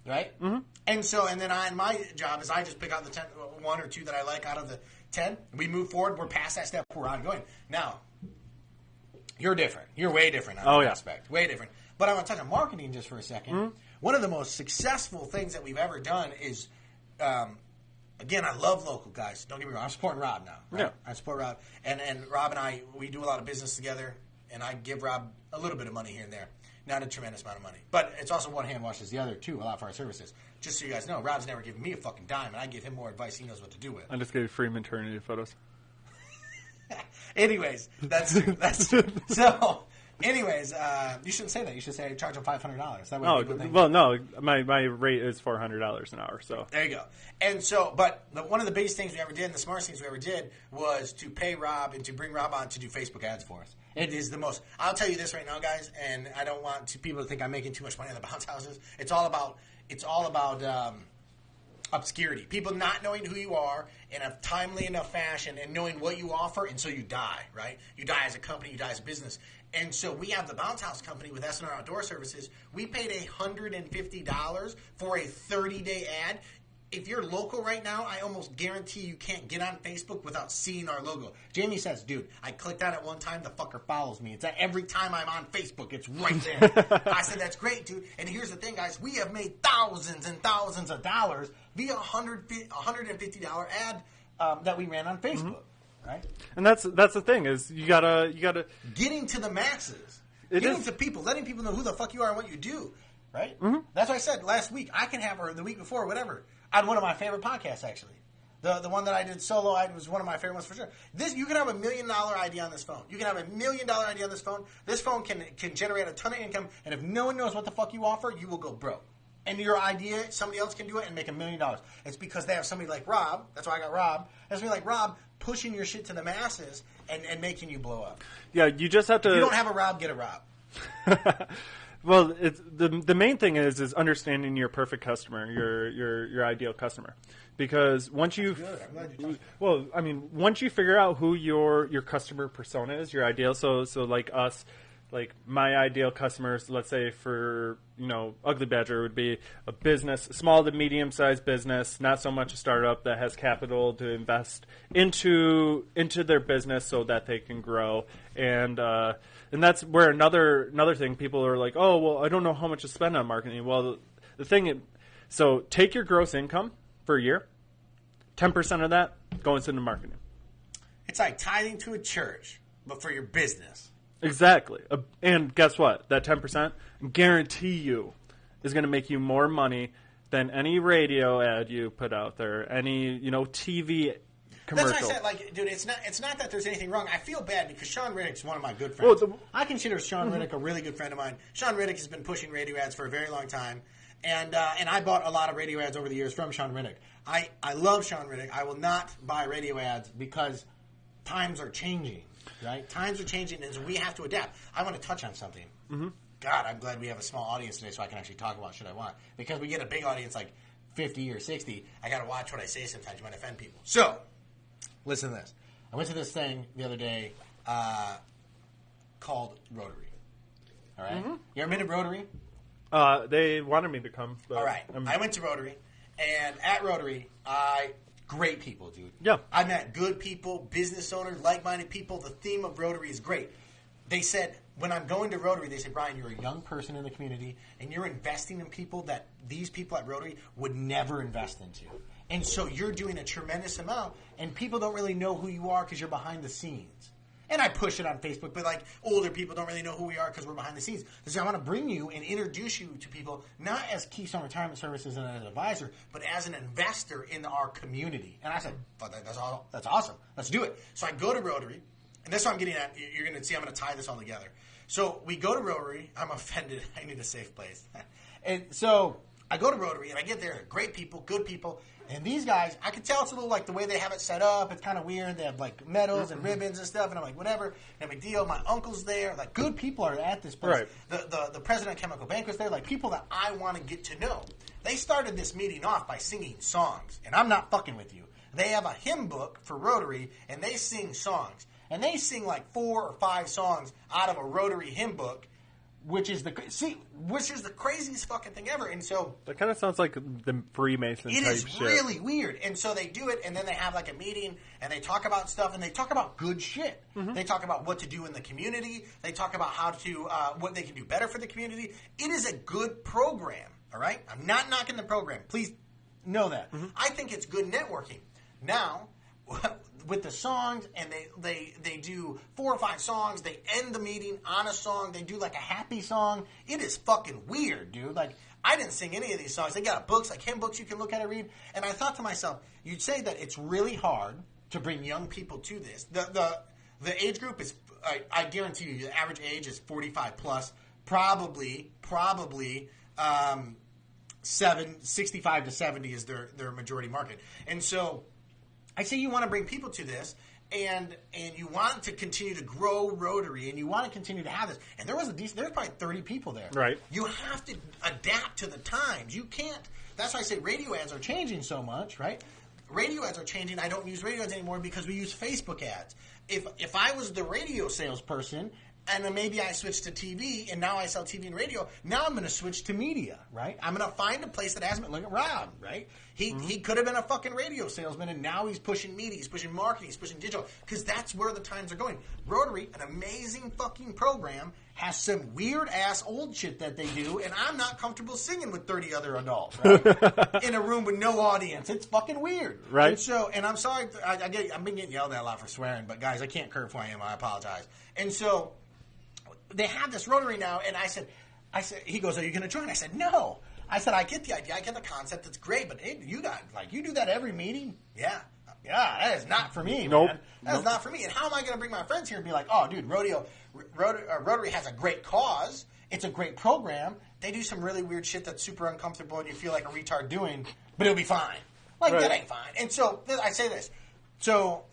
Right? Mm-hmm. And so, and then my job is I just pick out the 10, 1 or 2 that I like out of the 10. We move forward. We're past that step. We're ongoing. Now, you're different. You're way different on that aspect. Way different. But I want to touch on marketing just for a second. Mm-hmm. One of the most successful things that we've ever done is, again, I love local guys. Don't get me wrong. I'm supporting Rob now. Right? Yeah. I support Rob. And Rob and I, we do a lot of business together. And I give Rob a little bit of money here and there. Not a tremendous amount of money. But it's also one hand washes the other, too, a lot for our services. Just so you guys know, Rob's never given me a fucking dime, and I give him more advice he knows what to do with. I just gave you free maternity photos. Anyways, that's true. So, anyways, you shouldn't say that. You should say I charge him $500. That way people think. Well, no, my rate is $400 an hour. So there you go. And so, but one of the biggest things we ever did, and the smartest things we ever did, was to pay Rob and to bring Rob on to do Facebook ads for us. It is the most. I'll tell you this right now, guys, and I don't want people to think I'm making too much money on the bounce houses. It's all about obscurity. People not knowing who you are in a timely enough fashion and knowing what you offer, and so you die, right? You die as a company, you die as a business. And so we have the Bounce House Company with SNR Outdoor Services. We paid $150 for a 30-day ad. If you're local right now, I almost guarantee you can't get on Facebook without seeing our logo. Jamie says, dude, I clicked on it one time, the fucker follows me. It's every time I'm on Facebook, it's right there. I said, that's great, dude. And here's the thing, guys. We have made thousands and thousands of dollars via $150 ad that we ran on Facebook, right? And that's the thing is you gotta getting to the masses, getting to people, letting people know who the fuck you are and what you do, right? Mm-hmm. That's what I said last week. I can have, or the week before, or whatever. On one of my favorite podcasts, actually. The one that I did solo was one of my favorite ones for sure. You can have $1 million idea on this phone. You can have $1 million idea on this phone. This phone can generate a ton of income, and if no one knows what the fuck you offer, you will go broke. And your idea, somebody else can do it and make $1 million. It's because they have somebody like Rob. That's why I got Rob. There's somebody like Rob pushing your shit to the masses and making you blow up. Yeah, you just have to. If you don't have a Rob, get a Rob. Well, it's the main thing is understanding your perfect customer, your ideal customer, because once you once you figure out who your customer persona is, your ideal, so like us, like my ideal customers, let's say for Ugly Badger would be a business, small to medium sized business, not so much a startup that has capital to invest into their business so that they can grow. And that's where another thing, people are like, oh, well, I don't know how much to spend on marketing. Well, the thing, so take your gross income for a year, 10% of that goes into marketing. It's like tithing to a church, but for your business. Exactly. And guess what? That 10%, guarantee you, is going to make you more money than any radio ad you put out there, any TV commercial. That's why I said, dude, it's not that there's anything wrong. I feel bad because Sean Riddick's one of my good friends. I consider Sean Riddick a really good friend of mine. Sean Riddick has been pushing radio ads for a very long time, and I bought a lot of radio ads over the years from Sean Riddick. I love Sean Riddick. I will not buy radio ads because times are changing, right? Times are changing, and so we have to adapt. I want to touch on something. Mm-hmm. God, I'm glad we have a small audience today so I can actually talk about shit I want. Because we get a big audience like 50 or 60, I got to watch what I say sometimes. You might offend people. So, listen to this. I went to this thing the other day called Rotary. All right? Mm-hmm. You ever been to Rotary? They wanted me to come. All right. I went to Rotary, and at Rotary, great people, dude. Yeah. I met good people, business owners, like-minded people. The theme of Rotary is great. They said, when I'm going to Rotary, they said, Brian, you're a young person in the community, and you're investing in people that these people at Rotary would never invest into. And so you're doing a tremendous amount, and people don't really know who you are because you're behind the scenes. And I push it on Facebook, but older people don't really know who we are because we're behind the scenes. So I want to bring you and introduce you to people, not as Keystone Retirement Services and as an advisor, but as an investor in our community. And I said, that's awesome. Let's do it. So I go to Rotary, and that's what I'm getting at. You're going to see I'm going to tie this all together. So we go to Rotary. I'm offended. I need a safe place. And so I go to Rotary, and I get there. Great people, good people. And these guys, I can tell it's a little the way they have it set up. It's kind of weird. They have medals and ribbons and stuff. And I'm like, whatever, no big deal. My uncle's there. Good people are at this place. Right. The president of Chemical Bank was there. People that I want to get to know. They started this meeting off by singing songs, and I'm not fucking with you. They have a hymn book for Rotary, and they sing songs. And they sing like 4 or 5 songs out of a Rotary hymn book, which is the craziest fucking thing ever. And so that kind of sounds like the Freemason type shit. It is really weird. And so they do it, and then they have like a meeting, and they talk about stuff, and they talk about good shit. They talk about what to do in the community. They talk about how to what they can do better for the community. It is a good program. All right, I'm not knocking the program. Please know that. I think it's good networking. Now, with the songs, and they do 4 or 5 songs. They end the meeting on a song. They do like a happy song. It is fucking weird, dude. Like, I didn't sing any of these songs. They got books, like hymn books you can look at and read. And I thought to myself, you'd say that it's really hard to bring young people to this. The age group is, I guarantee you, the average age is 45 plus. Probably 65 to 70 is their majority market. And so I say you want to bring people to this, and you want to continue to grow Rotary, and you want to continue to have this. And there was probably 30 people there. Right. You have to adapt to the times. You can't. That's why I say radio ads are changing so much, right? Radio ads are changing. I don't use radio ads anymore because we use Facebook ads. If I was the radio salesperson, and then maybe I switched to TV, and now I sell TV and radio. Now I'm going to switch to media, right? I'm going to find a place that has me. Look at Rob, right? He could have been a fucking radio salesman, and now he's pushing media, he's pushing marketing, he's pushing digital, because that's where the times are going. Rotary, an amazing fucking program, has some weird-ass old shit that they do, and I'm not comfortable singing with 30 other adults, right? In a room with no audience. It's fucking weird. Right. And I'm sorry, I've been getting yelled at a lot for swearing, but guys, I can't curse who I am. I apologize. And so they have this Rotary now, and I said, he goes, "Are you going to join?" I said, "No." I said, "I get the idea, I get the concept, it's great, but you do that every meeting?" Yeah, that is not for me, man. That's not for me. And how am I going to bring my friends here and be like, "Oh, dude, Rotary has a great cause. It's a great program. They do some really weird shit that's super uncomfortable, and you feel like a retard doing, but it'll be fine." Like, that ain't fine. And so I say this. So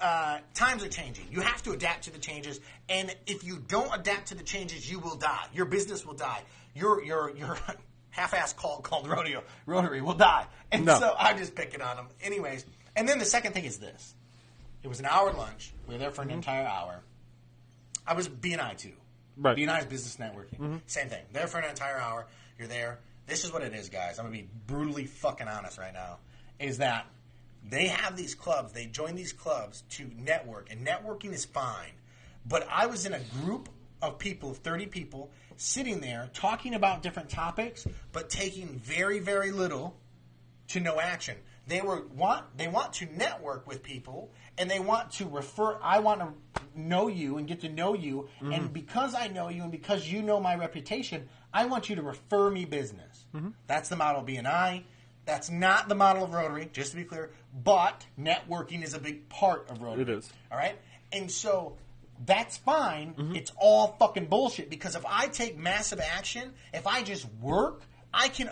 times are changing. You have to adapt to the changes, and if you don't adapt to the changes, you will die. Your business will die. Your half-ass called Rotary will die. And so I'm just picking on them. Anyways, and then the second thing is this. It was an hour lunch. We were there for an entire hour. I was BNI too. Right. BNI is business networking. Same thing. There for an entire hour. You're there. This is what it is, guys. I'm going to be brutally fucking honest right now. Is that they have these clubs. They join these clubs to network. And networking is fine. But I was in a group of people, 30 people, sitting there talking about different topics, but taking very, very little to no action. They want to network with people, and they want to refer. I want to know you and get to know you, and because I know you and because you know my reputation, I want you to refer me business. That's the model of BNI. That's not the model of Rotary, just to be clear, but networking is a big part of Rotary. It is. All right? And so that's fine. It's all fucking bullshit, because if I take massive action, if I just work, I can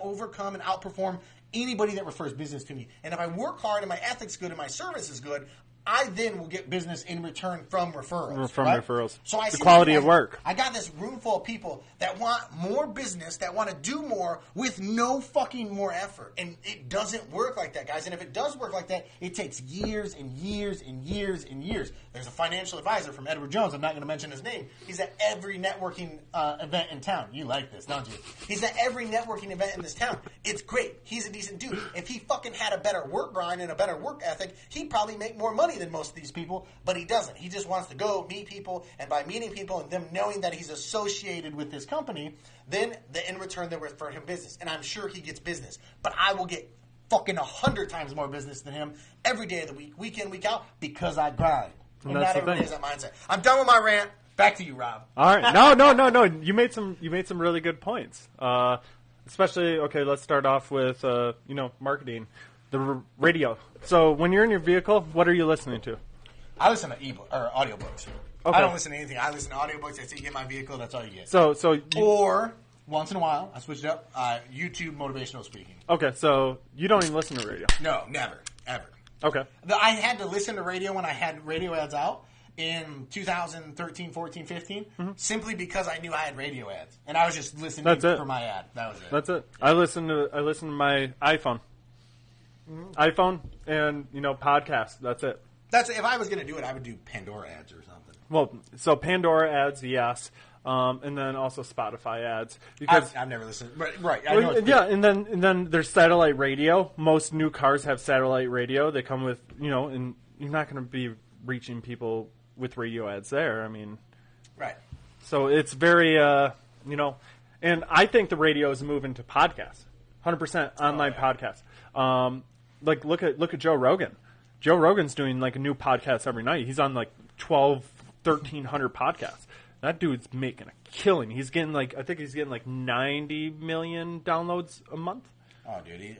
overcome and outperform anybody that refers business to me. And if I work hard and my ethic's good and my service is good, I then will get business in return from referrals. Referrals. So I the quality of work. I got this room full of people that want more business, that want to do more with no fucking more effort. And it doesn't work like that, guys. And if it does work like that, it takes years and years and years and years. There's a financial advisor from Edward Jones. I'm not going to mention his name. He's at every networking event in town. You like this, don't you? He's at every networking event in this town. It's great. He's a decent dude. If he fucking had a better work grind and a better work ethic, he'd probably make more money than most of these people, but he doesn't. He just wants to go meet people, and by meeting people and them knowing that he's associated with this company, then in return they refer him business. And I'm sure he gets business. But I will get fucking 100 times more business than him every day of the week, week in, week out, because I grind. And not everybody has that mindset. I'm done with my rant. Back to you, Rob. All right. No. You made some really good points. Especially, okay, let's start off with marketing. The radio. So when you're in your vehicle, what are you listening to? I listen to audiobooks. Okay. I don't listen to anything. I listen to audiobooks. I say, get my vehicle. That's all you get. Or once in a while, I switch it up. YouTube motivational speaking. Okay, so you don't even listen to radio. No, never, ever. Okay. I had to listen to radio when I had radio ads out, in 2013, 14, 15, Mm-hmm. simply because I knew I had radio ads, and I was just listening That's it. for my ad. That was it. That's it. I listen to my iPhone, iPhone, and podcasts. That's it. That's if I was going to do it, I would do Pandora ads or something. Well, so Pandora ads, yes, and then also Spotify ads because I've never listened, but right, I know. It's yeah, and then there's satellite radio. Most new cars have satellite radio. They come with and you're not going to be reaching people with radio ads there. I mean, right. so it's very and I think the radio is moving to podcasts, 100% online podcasts. Like look at Joe Rogan. Joe Rogan's doing like a new podcast every night. He's on like 1,300 podcasts. That dude's making a killing. He's getting I think he's getting like 90 million downloads a month. Oh, dude,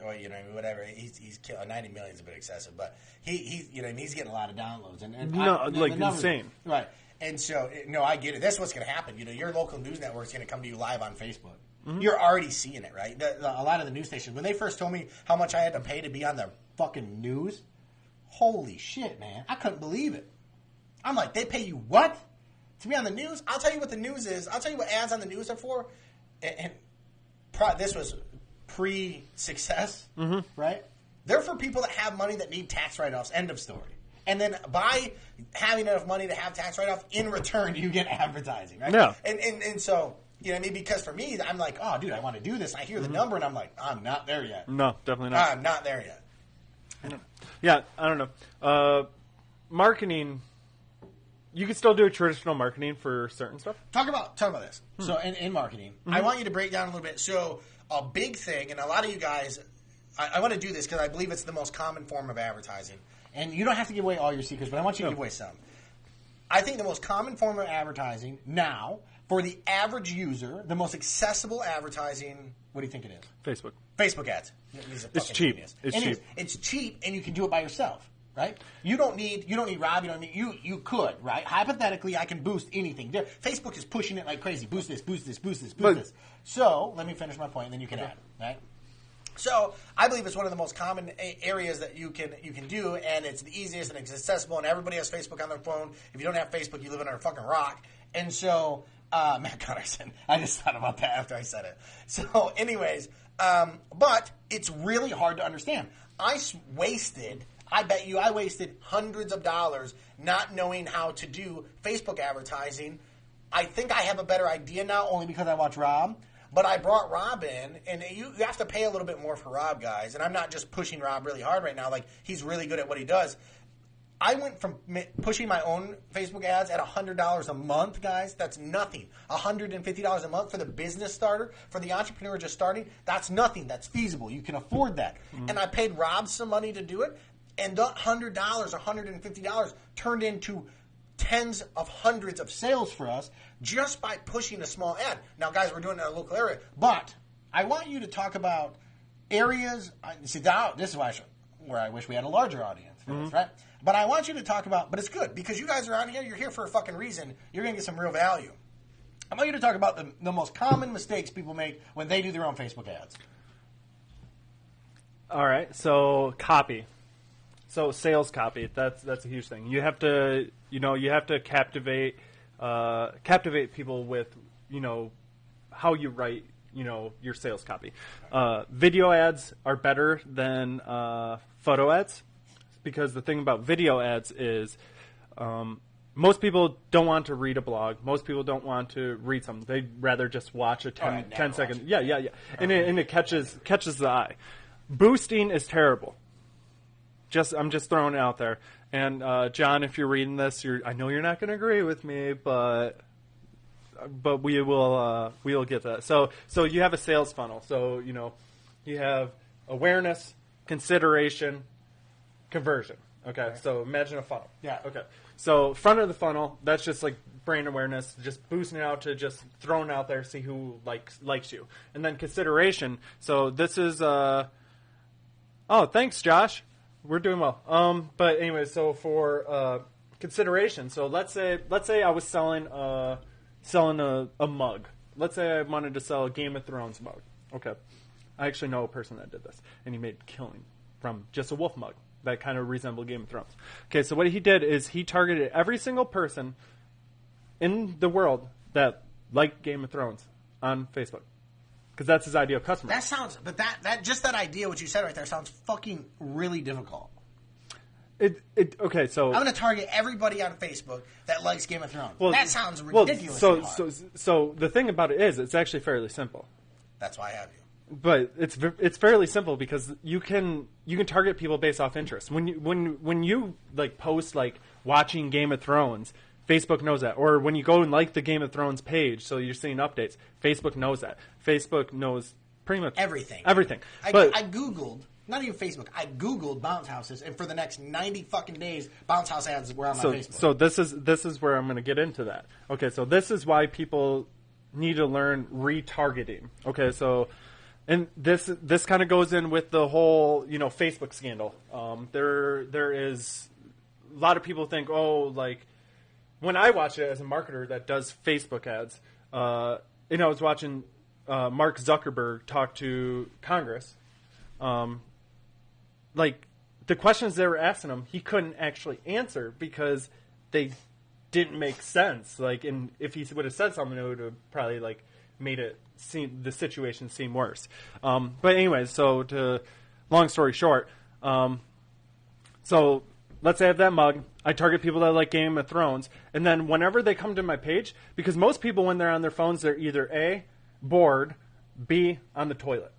whatever. He's 90 million is a bit excessive, but he's getting a lot of downloads and the numbers, insane, right? And so, I get it. That's what's going to happen. Your local news network is going to come to you live on Facebook. Mm-hmm. You're already seeing it, right? A lot of the news stations, when they first told me how much I had to pay to be on the fucking news, holy shit, man, I couldn't believe it. I'm like, they pay you what to be on the news? I'll tell you what the news is. I'll tell you what ads on the news are for. And this was pre-success, right? They're for people that have money that need tax write-offs, end of story. And then by having enough money to have tax write-off, in return, you get advertising, right? Yeah. And so, because for me, I'm like, oh, dude, I want to do this. And I hear the number, and I'm like, I'm not there yet. No, definitely not. I'm not there yet. Yeah, I don't know. Marketing, you can still do traditional marketing for certain stuff. Talk about this. So in marketing, I want you to break down a little bit. So a big thing, and a lot of you guys, I want to do this because I believe it's the most common form of advertising. And you don't have to give away all your secrets, but I want you to give away some. I think the most common form of advertising now, for the average user, the most accessible advertising, what do you think it is? Facebook ads. It's cheap. Genius. It's and cheap. It's cheap, and you can do it by yourself, right? You don't need Rob. You could, right? Hypothetically, I can boost anything. Facebook is pushing it like crazy. Boost this, boost this, boost this, boost this. So let me finish my point, and then you can add, right? So I believe it's one of the most common areas that you can do, and it's the easiest and it's accessible, and everybody has Facebook on their phone. If you don't have Facebook, you live under a fucking rock. And so, Matt Gunnarsson, I just thought about that after I said it. So anyways, but it's really hard to understand. I wasted hundreds of dollars not knowing how to do Facebook advertising. I think I have a better idea now only because I watch Rob. But I brought Rob in, and you have to pay a little bit more for Rob, guys. And I'm not just pushing Rob really hard right now. Like, he's really good at what he does. I went from pushing my own Facebook ads at $100 a month, guys. That's nothing. $150 a month for the business starter, for the entrepreneur just starting. That's nothing. That's feasible. You can afford that. Mm-hmm. And I paid Rob some money to do it, and that $100, $150 turned into tens of hundreds of sales for us just by pushing a small ad. Now, guys, we're doing it in a local area, but I want you to talk about areas. See, this is where I wish we had a larger audience for this, right? But I want you to talk about, but it's good because you guys are on here. You're here for a fucking reason. You're going to get some real value. I want you to talk about the most common mistakes people make when they do their own Facebook ads. All right, so copy. So sales copy, that's a huge thing. You have to captivate people with how you write your sales copy. Video ads are better than photo ads because the thing about video ads is most people don't want to read a blog. Most people don't want to read something. They'd rather just watch a 10 second. Yeah. And it catches the eye. Boosting is terrible. I'm just throwing it out there. And John, if you're reading this, I know you're not going to agree with me, but we will get that. So you have a sales funnel. So you have awareness, consideration, conversion. Okay. So imagine a funnel. Yeah. Okay. So front of the funnel, that's just like brand awareness, just boosting it out to just throwing it out there, see who likes you. And then consideration. So this is thanks, Josh. We're doing well. But anyway, so for consideration, so let's say I was selling a mug. Let's say I wanted to sell a Game of Thrones mug. Okay. I actually know a person that did this, and he made killing from just a wolf mug. that kind of resemble Game of Thrones. Okay, so what he did is he targeted every single person in the world that liked Game of Thrones on Facebook. Because that's his ideal customer. That sounds, but that idea, what you said right there, sounds fucking really difficult. Okay, so I'm going to target everybody on Facebook that likes Game of Thrones. Well, that sounds ridiculous. So the thing about it is, it's actually fairly simple. That's why I have you. But it's fairly simple because you can target people based off interest. When you like post like watching Game of Thrones, Facebook knows that. Or when you go and like the Game of Thrones page, so you're seeing updates, Facebook knows that. Facebook knows pretty much everything. Everything. I Googled, not even Facebook, I Googled bounce houses, and for the next 90 fucking days, bounce house ads were on my Facebook. So this is where I'm going to get into that. Okay, so this is why people need to learn retargeting. Okay, so... And this kind of goes in with the whole, Facebook scandal. There is a lot of people think, like when I watch it as a marketer that does Facebook ads, I was watching Mark Zuckerberg talk to Congress. Like the questions they were asking him, he couldn't actually answer because they didn't make sense. Like, and if he would have said something, it would have probably like made it the situation seem worse. But anyways, long story short, so let's say I have that mug. I target people that like Game of Thrones, and then whenever they come to my page, because most people when they're on their phones, they're either A, bored, B, on the toilet.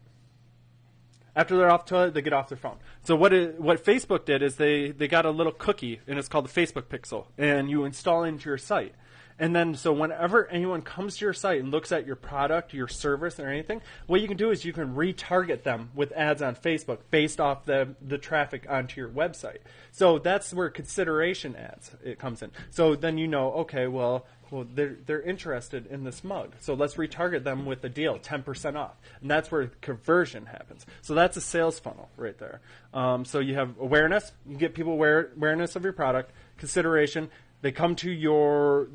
After they're off the toilet, they get off their phone. So what Facebook did is they got a little cookie, and it's called the Facebook Pixel, and you install it into your site. And then, so whenever anyone comes to your site and looks at your product, your service, or anything, what you can do is you can retarget them with ads on Facebook based off the traffic onto your website. So that's where consideration ads it comes in. So then okay, well they're interested in this mug, so let's retarget them with a deal, 10% off, and that's where conversion happens. So that's a sales funnel right there. So you have awareness, you get people awareness of your product, consideration. They come to your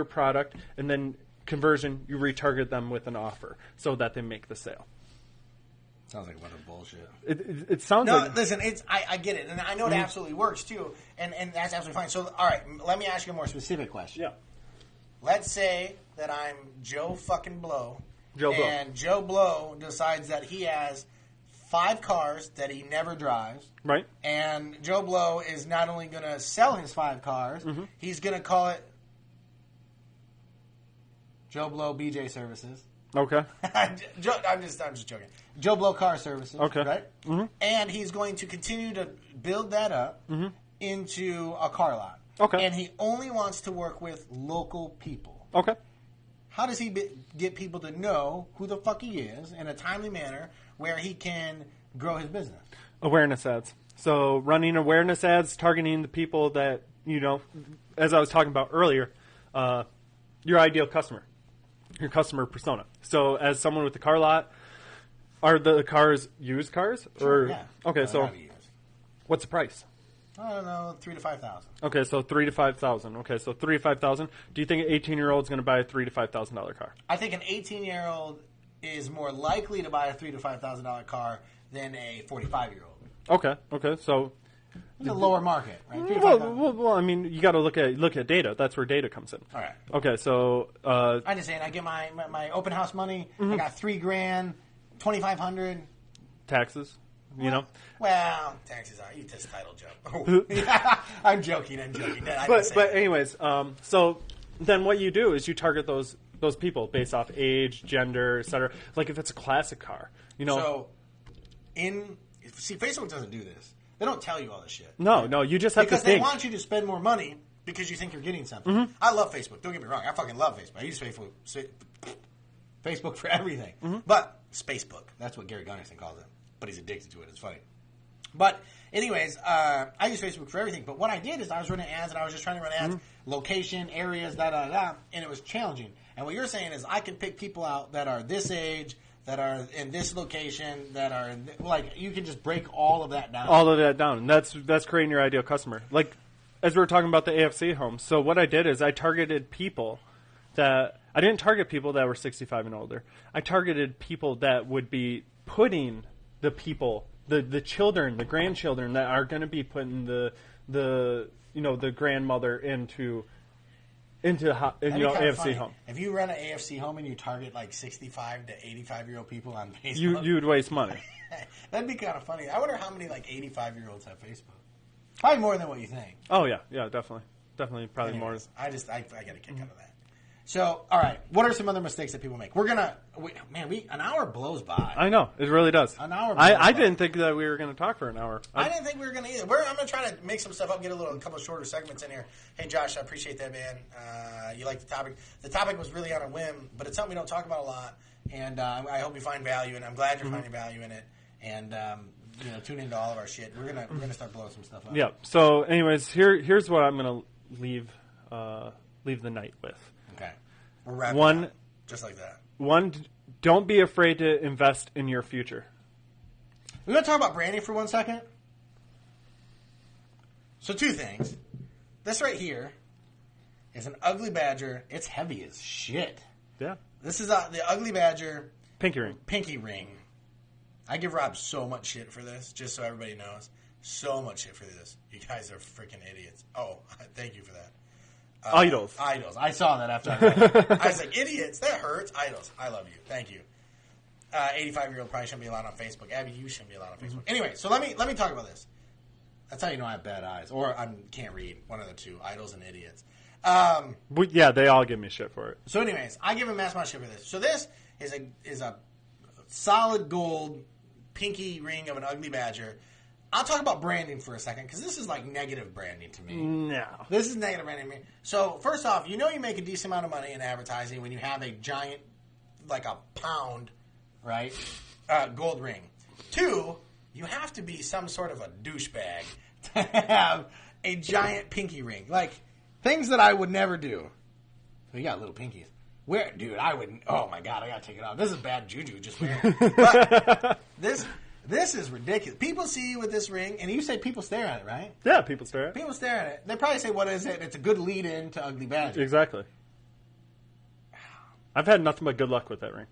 product, and then conversion, you retarget them with an offer so that they make the sale. Sounds like a bunch of bullshit. It sounds like... No, listen, I get it, and I know it absolutely works, too, and that's absolutely fine. So, all right, let me ask you a more specific question. Yeah. Let's say that I'm Joe fucking Blow, and Blow. Joe Blow decides that he has 5 cars that he never drives. Right. And Joe Blow is not only going to sell his 5 cars, he's going to call it Joe Blow BJ Services. Okay. I'm just joking. Joe Blow Car Services. Okay. Right? Mm-hmm. And he's going to continue to build that up into a car lot. Okay. And he only wants to work with local people. Okay. How does he get people to know who the fuck he is in a timely manner where he can grow his business? Awareness ads. So running awareness ads, targeting the people that, as I was talking about earlier, your ideal customer, your customer persona. So as someone with the car lot, are the cars used cars? Sure, yeah. Okay, so what's the price? I don't know, $3,000 to $5,000. Okay, so $3,000 to $5,000. Okay, so $3,000 to $5,000. Do you think an 18-year-old is going to buy a $3,000 to $5,000 car? I think an 18-year-old is more likely to buy a $3,000 to $5,000 car than a 45-year-old. Okay, so it's a lower market, right? Well, I mean, you got to look at data. That's where data comes in. All right. Okay, so I'm just saying, I get my open house money. I got $3,000, $2,500 taxes. Well, taxes are. You just title joke. I'm joking. But anyways, so then what you do is you target those people based off age, gender, etc. Like if it's a classic car, So, Facebook doesn't do this. They don't tell you all this shit. No, you just have because to think. They want you to spend more money because you think you're getting something. I love Facebook. Don't get me wrong. I fucking love Facebook. I use Facebook for everything. But Spacebook. That's what Gary Gunnarsson calls it. But he's addicted to it. It's funny. But anyways, I use Facebook for everything. But what I did is I was running ads, and I was just trying to run ads, location, areas, and it was challenging. And what you're saying is I can pick people out that are this age, that are in this location, that are you can just break all of that down. All of that down. And that's creating your ideal customer. Like as we were talking about the AFC homes. So what I did is I targeted people that I didn't target people that were 65 and older. I targeted people that would be putting the people the children, the grandchildren that are going to be putting the grandmother into AFC funny. home. If you run an AFC home and you target like 65 to 85-year-old people on Facebook, You would waste money. that'd be kind of funny. I wonder how many like 85-year-olds have Facebook. Probably more than what you think. Oh yeah, definitely, probably Anyways, more. I got a kick out of that. So, all right, what are some other mistakes that people make? An hour blows by. I know it really does. An hour. I didn't think that we were going to talk for an hour. I didn't think we were going to either. I'm going to try to make some stuff up, get a couple of shorter segments in here. Hey, Josh, I appreciate that, man. You like the topic. The topic was really on a whim, but it's something we don't talk about a lot, and I hope you find value, and I'm glad you're finding value in it. And tune into all of our shit. We're gonna start blowing some stuff up. Yeah. So, anyways, here's what I'm going to leave the night with. Okay. We're wrapping up, just like that. One, don't be afraid to invest in your future. We're going to talk about branding for 1 second. So 2 things. This right here is an Ugly Badger. It's heavy as shit. Yeah. This is the Ugly Badger Pinky ring. I give Rob so much shit for this, just so everybody knows. So much shit for this. You guys are freaking idiots. Oh, thank you for that. Idols. I saw that after I read it. I was like, idiots, that hurts. Idols. I love you. Thank you. 85-year-old probably shouldn't be allowed on Facebook. Abby, you shouldn't be allowed on Facebook. Anyway, so let me talk about this. That's how you know I have bad eyes. Or I can't read. One of the two. Idols and idiots. Yeah, they all give me shit for it. So anyways, I give a mass amount of shit for this. So this is a solid gold pinky ring of an Ugly Badger. I'll talk about branding for a second, because this is like negative branding to me. No. This is negative branding to me. So, first off, you make a decent amount of money in advertising when you have a giant, like a pound, right, gold ring. 2, you have to be some sort of a douchebag to have a giant pinky ring. Like, things that I would never do. We got little pinkies. Dude, I wouldn't. Oh, my God, I got to take it off. This is bad juju just wearing it. But This is ridiculous. People see you with this ring, and you say people stare at it, right? Yeah, people stare at it. People stare at it. They probably say, what is it? It's a good lead-in to Ugly Badger. Exactly. I've had nothing but good luck with that ring.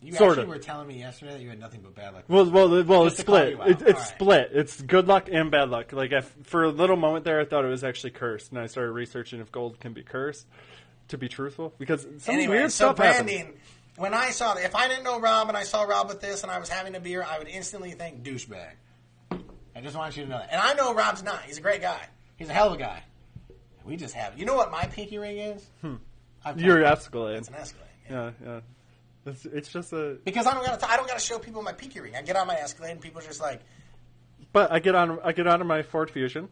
You actually were telling me yesterday that you had nothing but bad luck. Well, it's split. It's right. split. It's good luck and bad luck. Like, for a little moment there, I thought it was actually cursed, and I started researching if gold can be cursed, to be truthful, because some weird stuff branding... happens. When I saw that, if I didn't know Rob and I saw Rob with this and I was having a beer, I would instantly think douchebag. I just want you to know that. And I know Rob's not. He's a great guy. He's a hell of a guy. We just have it. You know what my pinky ring is? Your Escalade. It's an Escalade. Yeah. It's just a... Because I don't got to show people my pinky ring. I get on my Escalade and people are just like... But I get on my Ford Fusion.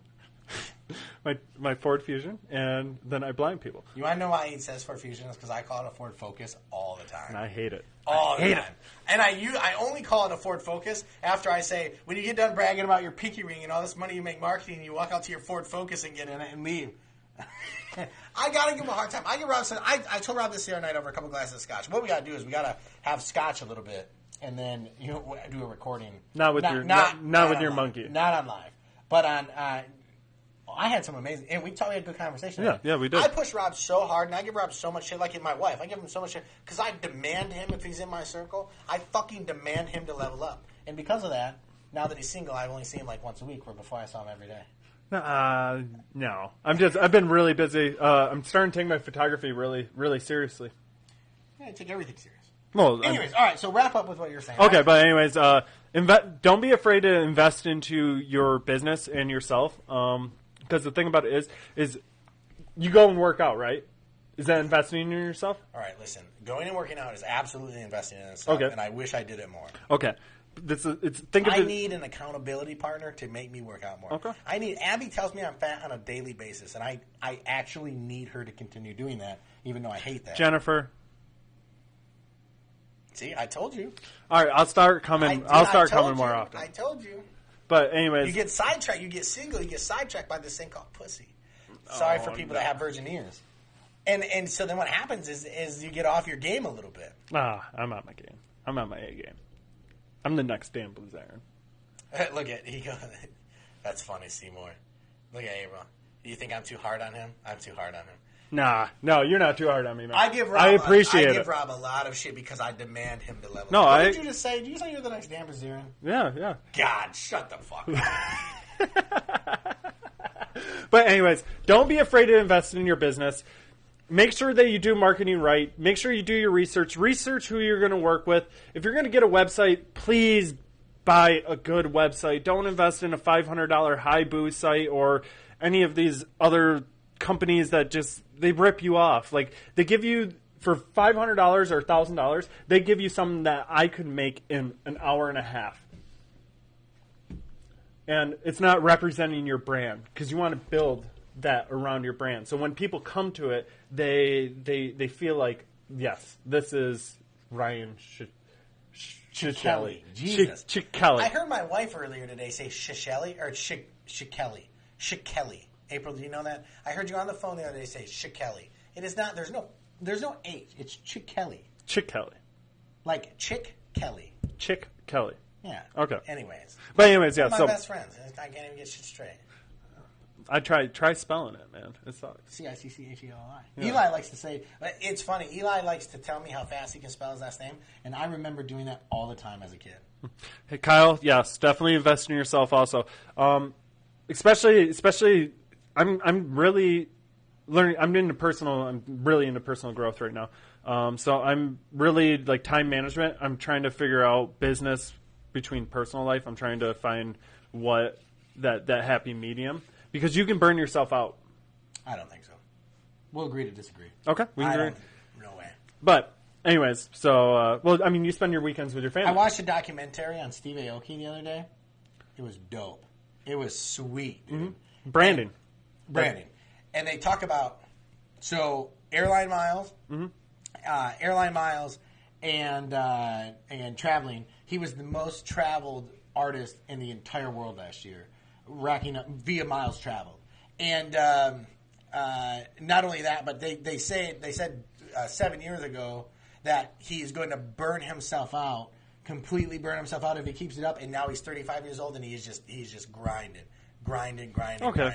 my Ford Fusion, and then I blind people. You want to know why he says Ford Fusion? Is because I call it a Ford Focus all the time. And I hate it. All the time. And I only call it a Ford Focus after I say, when you get done bragging about your pinky ring and all this money you make marketing, you walk out to your Ford Focus and get in it and leave. I got to give him a hard time. I told Rob this the other night over a couple glasses of scotch. What we got to do is we got to have scotch a little bit and then do a recording. Not with your monkey. Not on live. But on... I had some amazing, and we had a good conversation. Yeah, we did. I push Rob so hard, and I give Rob so much shit, like in my wife. I give him so much shit, because I demand him, if he's in my circle, I fucking demand him to level up. And because of that, now that he's single, I only see him like once a week, where before I saw him every day. No. I've been really busy. I'm starting to take my photography really, really seriously. Yeah, I take everything serious. Well, anyways, all right, so wrap up with what you're saying. Okay, but anyways, don't be afraid to invest into your business and yourself. Because the thing about it is you go and work out, right? Is that investing in yourself? All right, listen. Going and working out is absolutely investing in yourself, and I wish I did it more. Okay. I need an accountability partner to make me work out more. Okay. Abby tells me I'm fat on a daily basis, and I actually need her to continue doing that, even though I hate that. Jennifer. See, I told you. All right, I'll start coming more often. I told you. But anyways, you get sidetracked. You get single. You get sidetracked by this thing called pussy. Sorry for people that have virgin ears. And so then what happens is you get off your game a little bit. I'm out my game. I'm out my A game. I'm the next Dan Blazaren. Look at he goes. That's funny, Seymour. Look at Abram. Do you think I'm too hard on him? I'm too hard on him. Nah, no, you're not too hard on me, man. I give Rob. I appreciate I it. give Rob a lot of shit because I demand him to level. No, up. What I- did you just say? Did you say you're the next Dan Bazarian? Yeah. God, shut the fuck up. But anyways, don't be afraid to invest in your business. Make sure that you do marketing right. Make sure you do your research. Research who you're going to work with. If you're going to get a website, please buy a good website. Don't invest in a $500 Haibu site or any of these other companies that just, they rip you off. Like, they give you, for $500 or $1,000, they give you something that I could make in an hour and a half. And it's not representing your brand because you want to build that around your brand. So when people come to it, they feel like, yes, this is Ryan Kelly. Jesus. Kelly. I heard my wife earlier today say Shichelli or Shikeli. Shikeli. April, do you know that? I heard you on the phone the other day say Shikeli. It is not. There's no H. It's Chick-Kelly. Chick Kelly. Like Chick Kelly. Chick Kelly. Yeah. Okay. Anyways. But anyways, yeah. My So best friends. I can't even get shit straight. I try spelling it, man. It sucks. Cicchelli. Yeah. Eli likes to say, it's funny. Eli likes to tell me how fast he can spell his last name, and I remember doing that all the time as a kid. Hey, Kyle. Yes, definitely invest in yourself. Also, especially, I'm really learning. I'm really into personal growth right now. So I'm really like time management. I'm trying to figure out business between personal life. I'm trying to find what that happy medium. Because you can burn yourself out. I don't think so. We'll agree to disagree. Okay, we can agree. No way. But, anyways, so, you spend your weekends with your family. I watched a documentary on Steve Aoki the other day. It was dope. It was sweet, dude. Mm-hmm. Branding. And they talk about, airline miles, and traveling. He was the most traveled artist in the entire world last year, racking up via miles traveled. And not only that, but they said 7 years ago that he's going to completely burn himself out if he keeps it up. And now he's 35 years old and he's just grinding. Okay.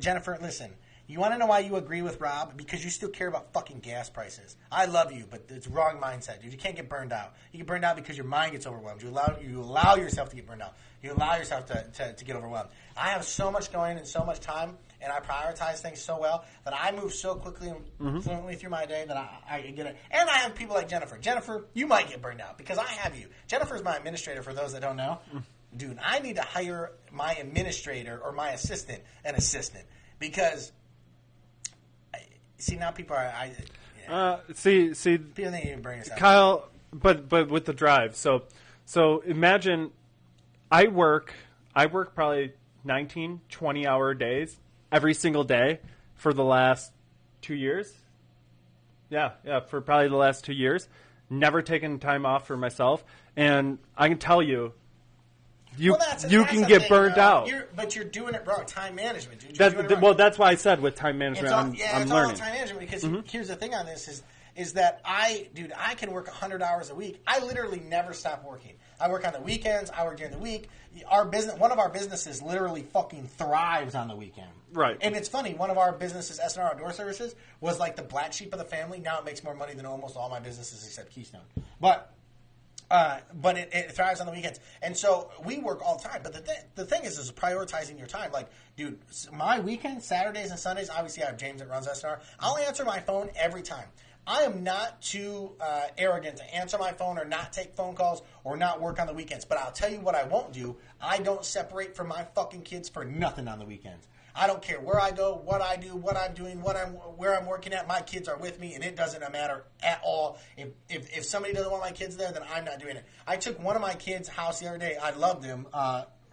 Jennifer, listen. You want to know why you agree with Rob? Because you still care about fucking gas prices. I love you, but it's wrong mindset, dude. You can't get burned out. You get burned out because your mind gets overwhelmed. You allow yourself to get burned out. You allow yourself to get overwhelmed. I have so much going and so much time, and I prioritize things so well that I move so quickly and fluently through my day that I get it. And I have people like Jennifer. Jennifer, you might get burned out because I have you. Jennifer's my administrator, for those that don't know. Dude, I need to hire my administrator or my assistant an assistant because... See, now people are... See, people think you can bring us out. Kyle, but with the drive. So imagine I work probably 19, 20-hour days every single day for the last 2 years. Yeah, for probably the last 2 years. Never taken time off for myself. And I can tell you, you can get burned out. But you're doing it wrong. Time management, dude. That's why I said with time management, I'm it's learning. all time management because here's the thing on this is that I can work 100 hours a week. I literally never stop working. I work on the weekends. I work during the week. One of our businesses literally fucking thrives on the weekend. Right. And it's funny. One of our businesses, SNR Outdoor Services, was like the black sheep of the family. Now it makes more money than almost all my businesses except Keystone. But it thrives on the weekends. And so we work all the time. But the thing is prioritizing your time. Like, dude, my weekends, Saturdays and Sundays, obviously I have James that runs SNR. I'll answer my phone every time. I am not too arrogant to answer my phone or not take phone calls or not work on the weekends. But I'll tell you what I won't do. I don't separate from my fucking kids for nothing on the weekends. I don't care where I go, what I do, what I'm doing, where I'm working at. My kids are with me, and it doesn't matter at all. If somebody doesn't want my kids there, then I'm not doing it. I took one of my kids' house the other day. I loved them,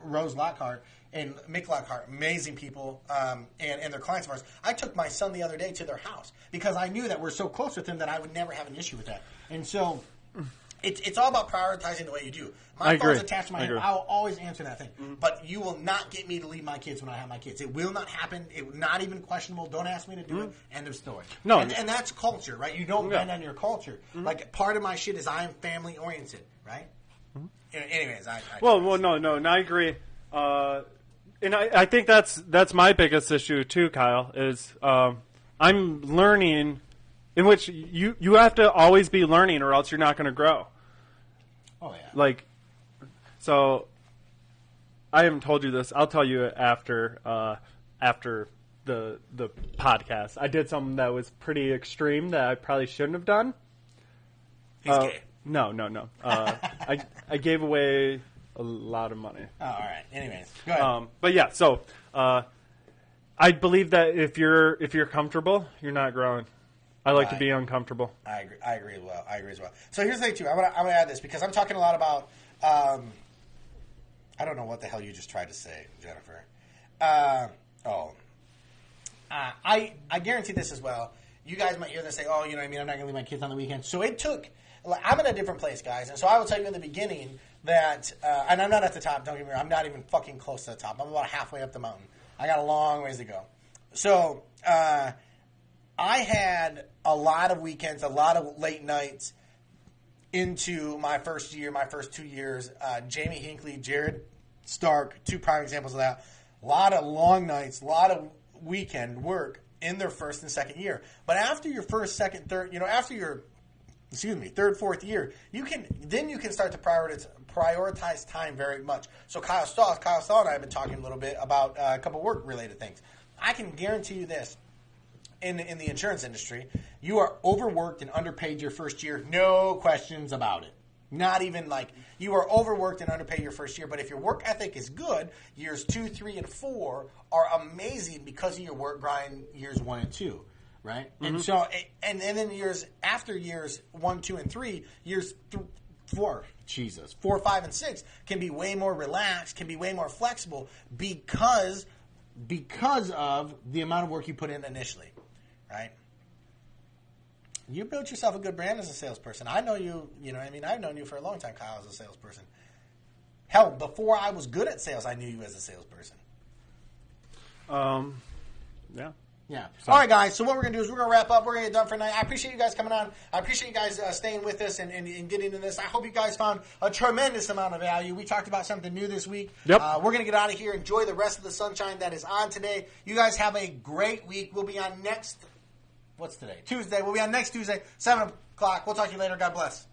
Rose Lockhart and Mick Lockhart, amazing people, and they're clients of ours. I took my son the other day to their house because I knew that we're so close with them that I would never have an issue with that. And so it's all about prioritizing the way you do. My phone's attached to my hand. I'll always answer that thing. But you will not get me to leave my kids when I have my kids. It will not happen. It will not even questionable. Don't ask me to do it. End of story. No. And that's culture, right? You don't bend on your culture. Like, part of my shit is I am family oriented, right? Anyways, no, I agree. And I think that's my biggest issue too, Kyle, is I'm learning, in which you have to always be learning, or else you're not going to grow. Oh yeah. Like, so I haven't told you this. I'll tell you after the podcast. I did something that was pretty extreme that I probably shouldn't have done. He's gay. No. I gave away a lot of money. Oh, all right. Anyways, go ahead. But yeah, so I believe that if you're comfortable, you're not growing. I like to be uncomfortable. I agree as well. So here's the thing too. I'm gonna add this because I'm talking a lot about. I don't know what the hell you just tried to say, Jennifer. I guarantee this as well. You guys might hear this say, "Oh, you know what I mean? I'm not gonna leave my kids on the weekend." So it took. I'm in a different place, guys, and so I will tell you in the beginning that, and I'm not at the top. Don't get me wrong. I'm not even fucking close to the top. I'm about halfway up the mountain. I got a long ways to go. So I had a lot of weekends, a lot of late nights into my first year, my first 2 years. Jamie Hinckley, Jared Stark, two prime examples of that. A lot of long nights, a lot of weekend work in their first and second year. But after your first, second, third, after your third, fourth year, you can start to prioritize time very much. So Kyle Stahl and I have been talking a little bit about a couple work-related things. I can guarantee you this. In the insurance industry, you are overworked and underpaid your first year. No questions about it. Not even like you are overworked and underpaid your first year. But if your work ethic is good, years 2, 3, and 4 are amazing because of your work grind years 1 and 2, right? Mm-hmm. And so, and then years after years 1, 2, and 3, years 4, 5, and 6 can be way more relaxed, can be way more flexible because of the amount of work you put in initially. Right? You built yourself a good brand as a salesperson. I know you, I've known you for a long time, Kyle, as a salesperson. Hell, before I was good at sales, I knew you as a salesperson. Yeah. Yeah. So. All right, guys. So what we're going to do is we're going to wrap up. We're going to get done for tonight. I appreciate you guys coming on. I appreciate you guys staying with us and getting into this. I hope you guys found a tremendous amount of value. We talked about something new this week. Yep. We're going to get out of here. Enjoy the rest of the sunshine that is on today. You guys have a great week. We'll be on next... What's today? Tuesday. We'll be on next Tuesday, 7 o'clock. We'll talk to you later. God bless.